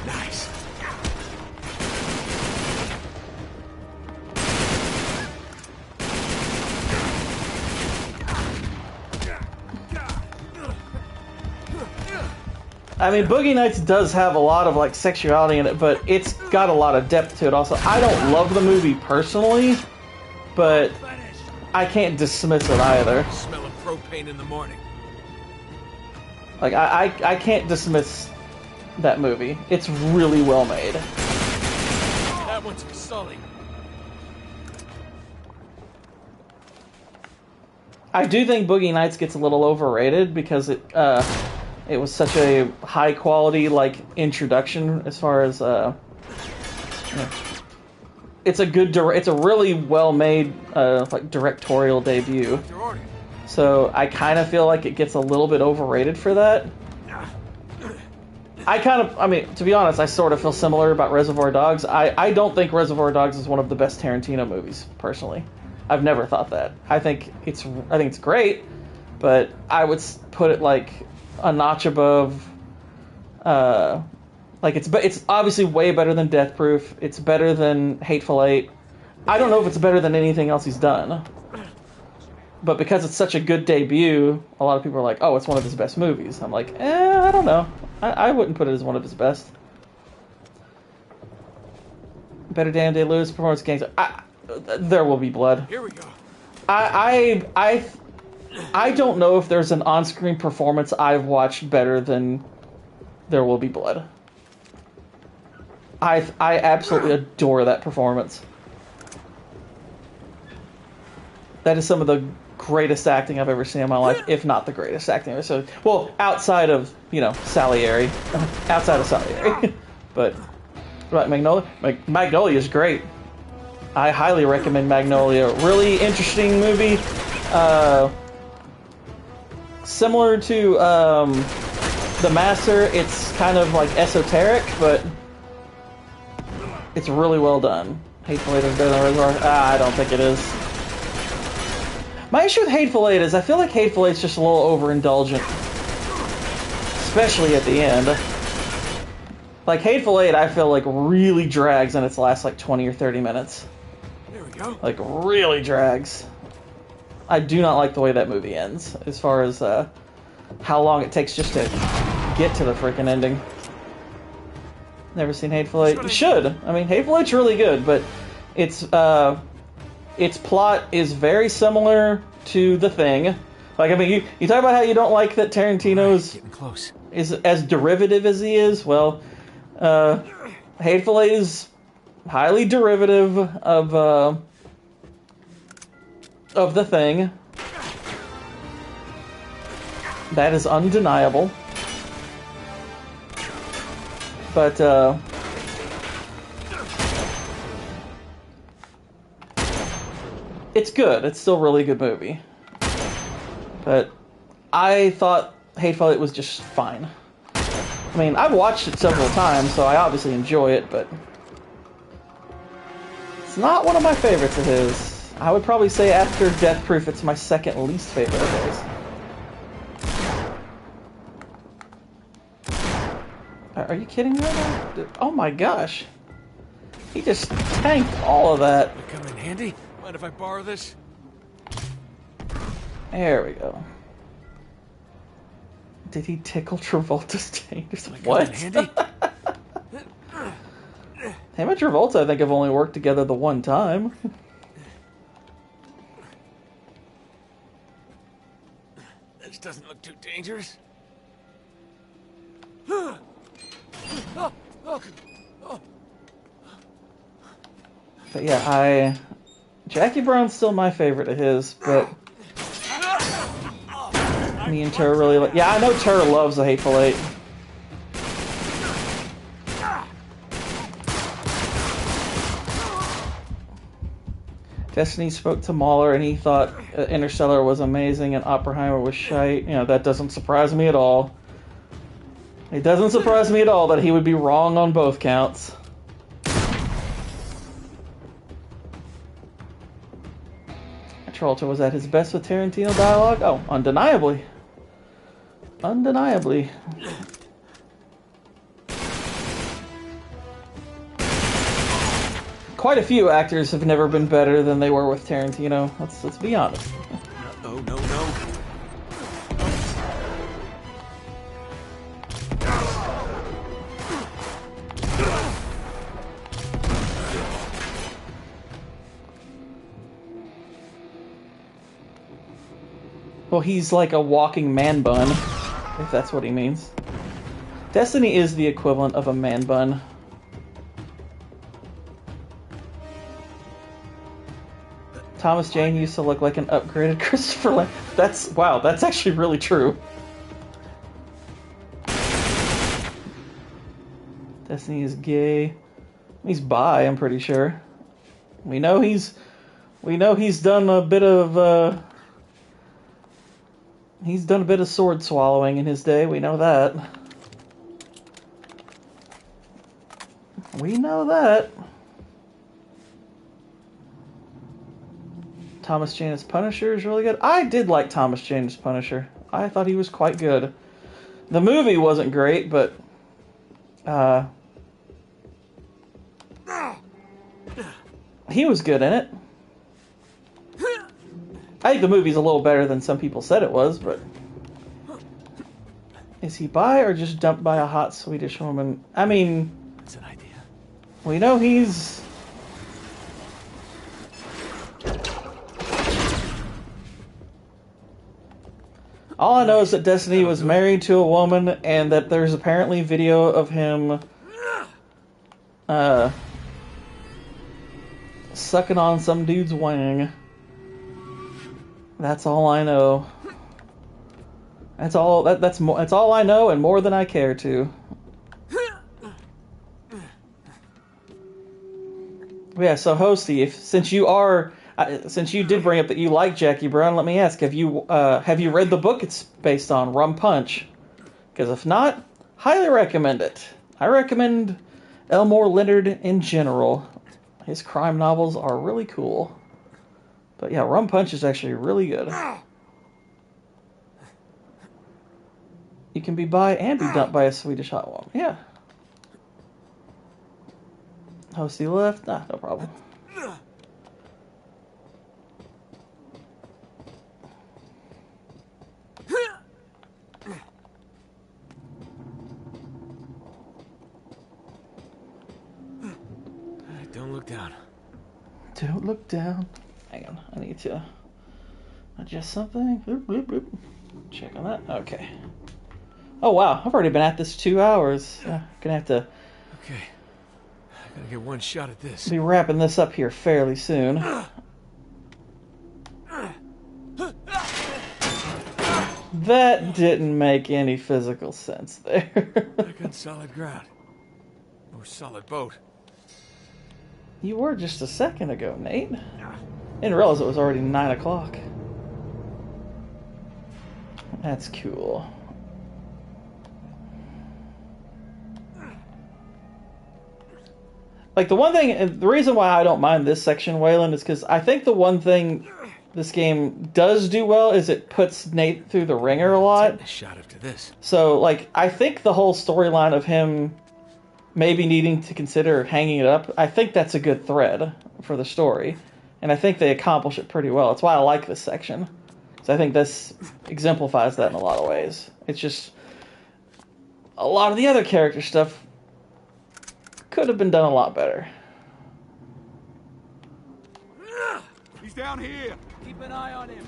Nice. I mean, Boogie Nights does have a lot of, like, sexuality in it, but it's got a lot of depth to it also. I don't love the movie personally, but I can't dismiss it either. Smell of propane in the morning. Like, I can't dismiss that movie. It's really well made. That one's for Sully. I do think Boogie Nights gets a little overrated because it was such a high quality, like, introduction as far as it's a really well made like directorial debut. So I kind of feel like it gets a little bit overrated for that. I mean, to be honest, I sort of feel similar about Reservoir Dogs. I don't think Reservoir Dogs is one of the best Tarantino movies, personally. I've never thought that. I think it's great, but I would put it like a notch above Like, it's obviously way better than Death Proof. It's better than Hateful Eight. I don't know if it's better than anything else he's done. But because it's such a good debut, a lot of people are like, oh, it's one of his best movies. I'm like, I don't know. I wouldn't put it as one of his best. Better Daniel Day-Lewis performance games. There Will Be Blood. Here we go. I don't know if there's an on-screen performance I've watched better than There Will Be Blood. I absolutely adore that performance. That is some of the greatest acting I've ever seen in my life, if not the greatest acting I've ever seen. Well, outside of, Salieri. Outside of Salieri. But, right, Magnolia? Magnolia is great. I highly recommend Magnolia. Really interesting movie. Similar to The Master, it's kind of like esoteric, but it's really well done. Hateful Eight is better than Reservoir. I don't think it is. My issue with Hateful Eight is I feel like Hateful Eight's just a little overindulgent. Especially at the end. Like, Hateful Eight, I feel like really drags in its last, 20 or 30 minutes. There we go. Like, really drags. I do not like the way that movie ends, as far as how long it takes just to get to the freaking ending. Never seen Hateful Eight. You should. I mean, Hateful Eight's really good, but its plot is very similar to The Thing. Like, I mean, you talk about how you don't like that Tarantino's getting close. Is as derivative as he is. Well, Hateful Eight is highly derivative of The Thing. That is undeniable. But it's good. It's still a really good movie. But I thought Hateful Eight was just fine. I mean, I've watched it several times, so I obviously enjoy it, but it's not one of my favorites of his. I would probably say after Death Proof, it's my second least favorite of his. Are you kidding me right now? Oh my gosh. He just tanked all of that. Come in handy? Mind if I borrow this? There we go. Did he tickle Travolta's taint? What? Handy? Him and Travolta, I think, have only worked together the one time. This doesn't look too dangerous. But yeah, Jackie Brown's still my favorite of his, but me and Tur really like. Yeah, I know Tur loves The Hateful Eight. Destiny spoke to Mahler and he thought Interstellar was amazing and Oppenheimer was shite. That doesn't surprise me at all. It doesn't surprise me at all that he would be wrong on both counts. Travolta was at his best with Tarantino dialogue? Oh, undeniably. Undeniably. Quite a few actors have never been better than they were with Tarantino. Let's be honest. Oh, no, no. Well, he's like a walking man bun, if that's what he means. Destiny is the equivalent of a man bun. Thomas Jane used to look like an upgraded Christopher Lee. Wow, that's actually really true. Destiny is gay. He's bi, I'm pretty sure. We know he's done a bit of he's done a bit of sword swallowing in his day. We know that. We know that. Thomas Jane as Punisher is really good. I did like Thomas Jane as Punisher. I thought he was quite good. The movie wasn't great, but He was good in it. I think the movie's a little better than some people said it was, but... Is he bi or just dumped by a hot Swedish woman? I mean... That's an idea. We know he's... All I know is that Destiny was married to a woman, and that there's apparently video of him sucking on some dude's wang. That's all I know. That's all. That's all I know, and more than I care to. Yeah. So, Hosty, since you did bring up that you like Jackie Brown, let me ask: have you read the book it's based on, Rum Punch? Because if not, highly recommend it. I recommend Elmore Leonard in general. His crime novels are really cool. But yeah, Rum Punch is actually really good. You can be bi and be dumped by a Swedish hot woman. Yeah. Hosty left? Nah, no problem. Don't look down. Don't look down. Hang on, I need to adjust something. Bloop, bloop, bloop. Check on that. Okay. Oh wow, I've already been at this 2 hours. Gonna have to. Okay. I gotta get one shot at this. Be wrapping this up here fairly soon. That didn't make any physical sense there. Back on solid ground. Or solid boat. You were just a second ago, Nate. Didn't realize it was already 9 o'clock. That's cool. Like, the one thing, the reason why I don't mind this section, Waylon, is because I think the one thing this game does do well is it puts Nate through the ringer a lot. A shot after this. So, like, I think the whole storyline of him maybe needing to consider hanging it up, I think that's a good thread for the story. And I think they accomplish it pretty well. That's why I like this section. So I think this exemplifies that in a lot of ways. It's just a lot of the other character stuff could have been done a lot better. He's down here. Keep an eye on him.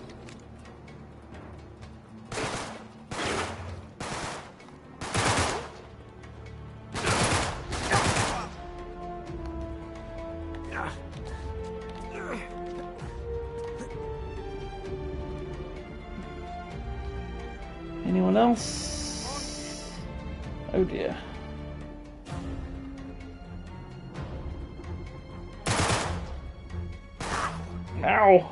Anyone else? Oh dear. Ow!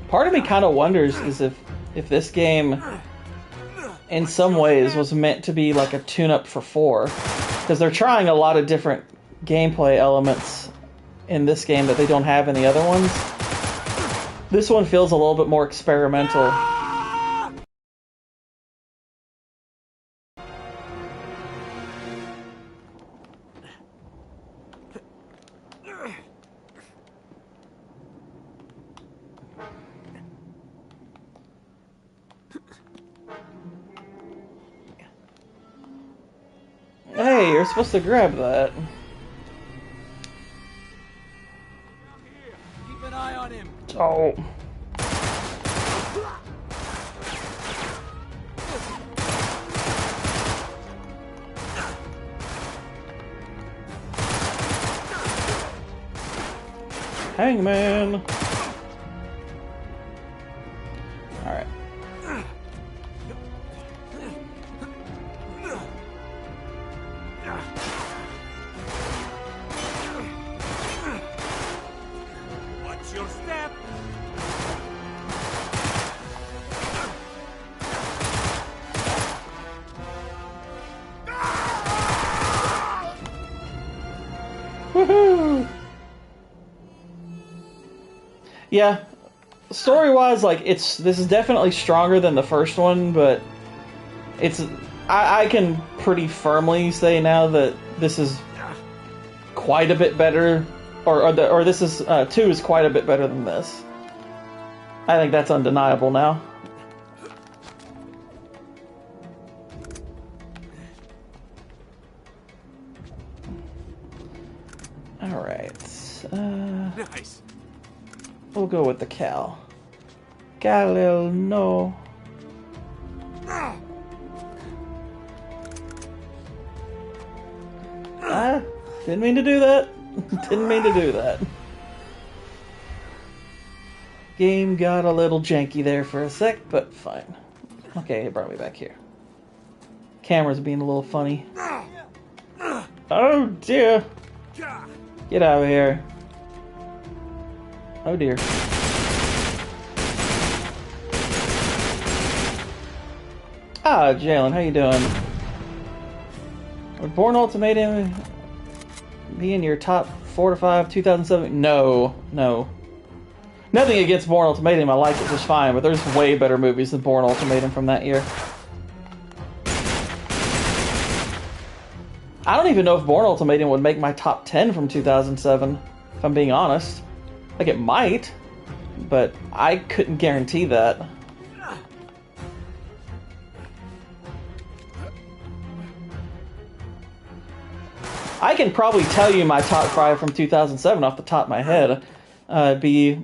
Part of me kind of wonders is if this game, in some ways, was meant to be like a tune-up for 4, because they're trying a lot of different gameplay elements in this game that they don't have in the other ones. This one feels a little bit more experimental. Hey, you're supposed to grab that. Keep an eye on him. Oh. Hangman. All right. Watch your step. Woohoo! Yeah, story-wise, like this is definitely stronger than the first one, but I can pretty firmly say now that this is quite a bit better, or this is 2 is quite a bit better than this. I think that's undeniable now. All right. Nice. We'll go with the Cal. Galil, no. Didn't mean to do that. Didn't mean to do that. Game got a little janky there for a sec, but fine. Okay, it brought me back here. Camera's being a little funny. Oh dear. Get out of here. Oh dear. Ah, Jalen, how you doing? Would Bourne Ultimatum be in your top 4 to 5 2007? No. Nothing against Bourne Ultimatum, I like it just fine, but there's way better movies than Bourne Ultimatum from that year. I don't even know if Bourne Ultimatum would make my top 10 from 2007, if I'm being honest. Like, it might, but I couldn't guarantee that. I can probably tell you my top 5 from 2007 off the top of my head. It'd be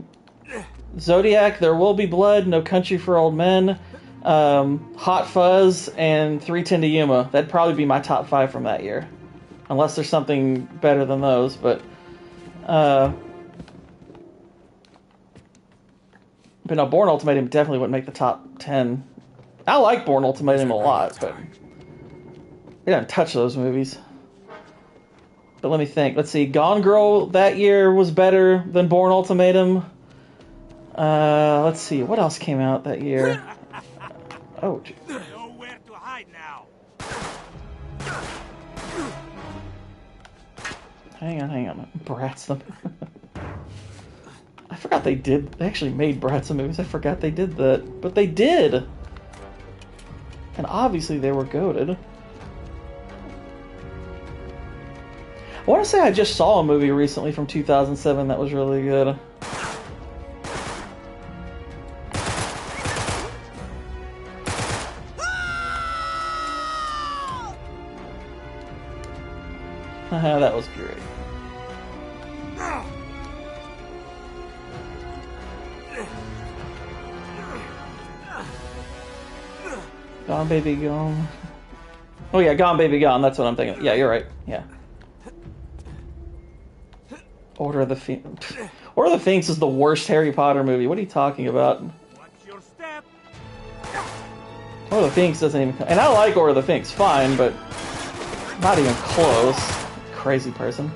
Zodiac, There Will Be Blood, No Country for Old Men, Hot Fuzz, and 3:10 to Yuma. That'd probably be my top 5 from that year. Unless there's something better than those, but no, Bourne Ultimatum definitely wouldn't make the top 10. I like Bourne Ultimatum a lot, but we don't touch those movies. But let me think. Let's see. Gone Girl that year was better than Bourne Ultimatum. Let's see. What else came out that year? Oh, geez. Nowhere to hide now. Hang on. Bratz them. I forgot they actually made Bratz movies. I forgot they did that. But they did! And obviously they were goated. I want to say I just saw a movie recently from 2007 that was really good. That was great. Gone Baby Gone. Oh yeah, Gone Baby Gone, that's what I'm thinking. Yeah, you're right. Yeah. Order of the Phoenix. Order of the Phoenix is the worst Harry Potter movie. What are you talking about? Watch your step. Order of the Phoenix doesn't even... And I like Order of the Phoenix fine, but not even close. Crazy person.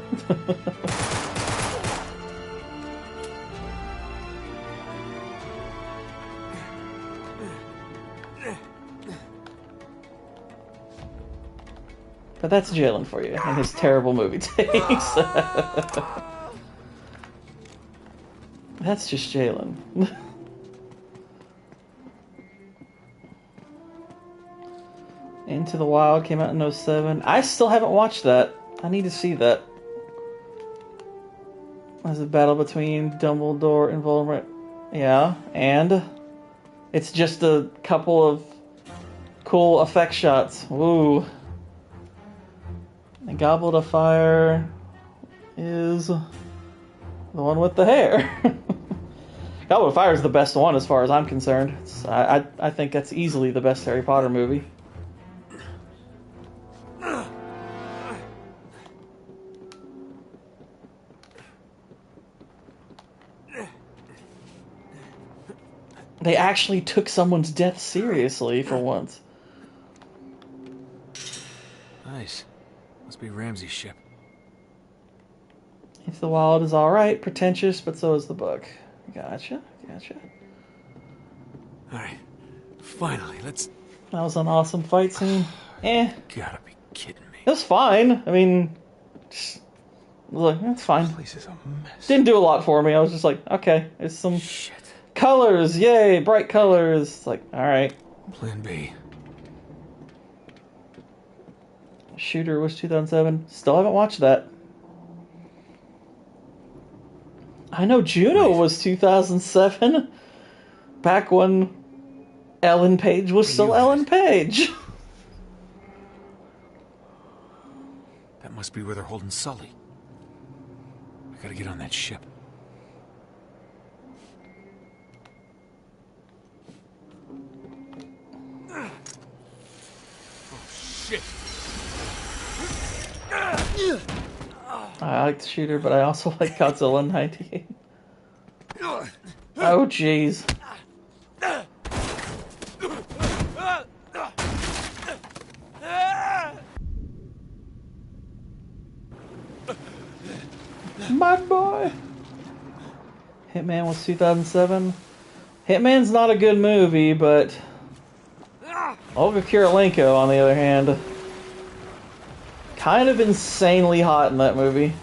But that's Jalen for you and his terrible movie takes. That's just Jalen. Into the Wild came out in 2007. I still haven't watched that. I need to see that. There's a battle between Dumbledore and Voldemort. Yeah, and it's just a couple of cool effect shots. Woo. And Goblet of Fire is the one with the hair. Goblet of Fire is the best one as far as I'm concerned. I think that's easily the best Harry Potter movie. They actually took someone's death seriously for once. Nice. Must be Ramsey's ship. Into the Wild is alright, pretentious, but so is the book. Gotcha. Alright. Finally, let's... That was an awesome fight scene. Gotta be kidding me. It was fine. I mean, I was like, that's fine. This place is a mess. Didn't do a lot for me. I was just like, okay, it's some colors, yay, bright colors. It's like, all right. Plan B. Shooter was 2007. Still haven't watched that. I know Juno was 2007. Back when Ellen Page was still Ellen Page. That must be where they're holding Sully. I gotta get on that ship. Oh, shit. I like the Shooter, but I also like Godzilla 98. Oh, jeez. My boy. Hitman was 2007. Hitman's not a good movie, but Olga Kurylenko, on the other hand, kind of insanely hot in that movie.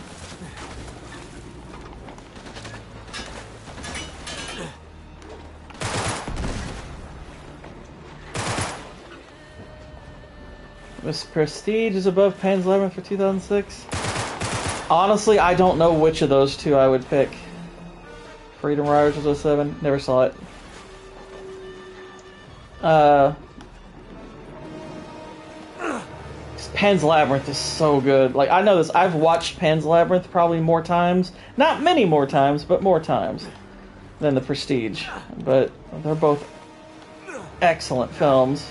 Miss Prestige is above Pan's Labyrinth for 2006. Honestly, I don't know which of those two I would pick. Freedom Riders was 07. Never saw it. Pan's Labyrinth is so good. Like, I know this. I've watched Pan's Labyrinth probably more times. Not many more times, but more times than The Prestige. But they're both excellent films.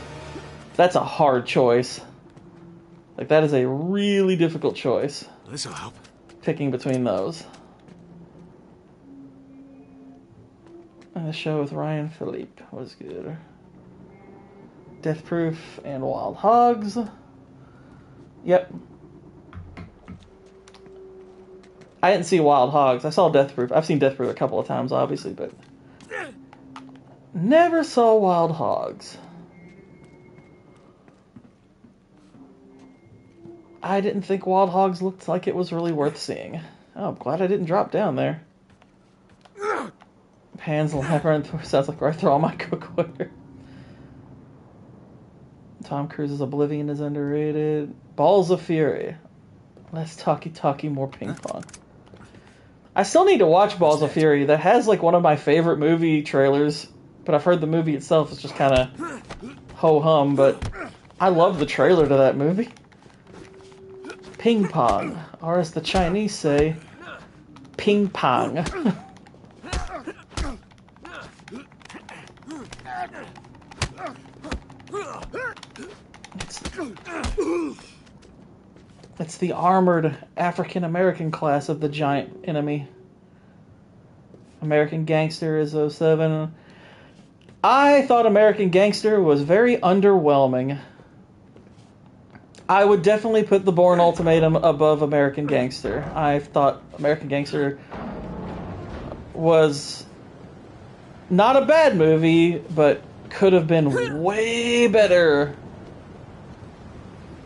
That's a hard choice. Like, that is a really difficult choice. This'll help. Picking between those. And the show with Ryan Philippe was good. Death Proof and Wild Hogs. Yep. I didn't see Wild Hogs. I saw Death Proof. I've seen Death Proof a couple of times, obviously, but never saw Wild Hogs. I didn't think Wild Hogs looked like it was really worth seeing. Oh, I'm glad I didn't drop down there. Pan's Labyrinth sounds like where I throw all my cookware. Tom Cruise's Oblivion is underrated. Balls of Fury. Less talky, more ping pong. I still need to watch Balls of Fury. That has like one of my favorite movie trailers, but I've heard the movie itself is just kind of ho-hum, but I love the trailer to that movie. Ping pong, or as the Chinese say, ping pong. It's the armored African-American class of the giant enemy. American Gangster is 07. I thought American Gangster was very underwhelming. I would definitely put The Bourne Ultimatum above American Gangster. I thought American Gangster was not a bad movie, but could have been way better.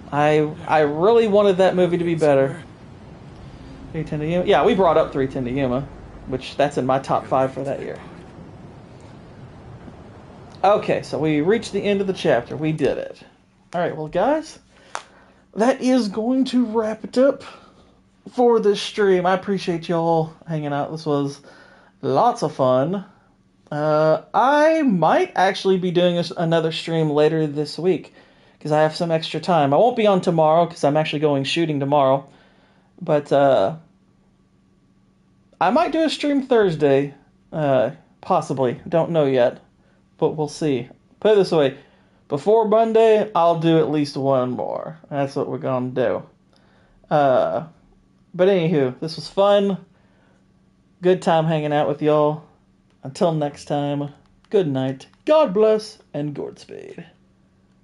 I really wanted that movie to be better. 310 to Yuma. Yeah, we brought up 310 to Yuma, which that's in my top 5 for that year. Okay, so we reached the end of the chapter. We did it. Alright, well guys, that is going to wrap it up for this stream. I appreciate y'all hanging out. This was lots of fun. I might actually be doing another stream later this week because I have some extra time. I won't be on tomorrow because I'm actually going shooting tomorrow. But I might do a stream Thursday. Possibly. Don't know yet. But we'll see. Put it this way. Before Monday, I'll do at least one more. That's what we're going to do. But anywho, this was fun. Good time hanging out with y'all. Until next time, good night, God bless, and Godspeed.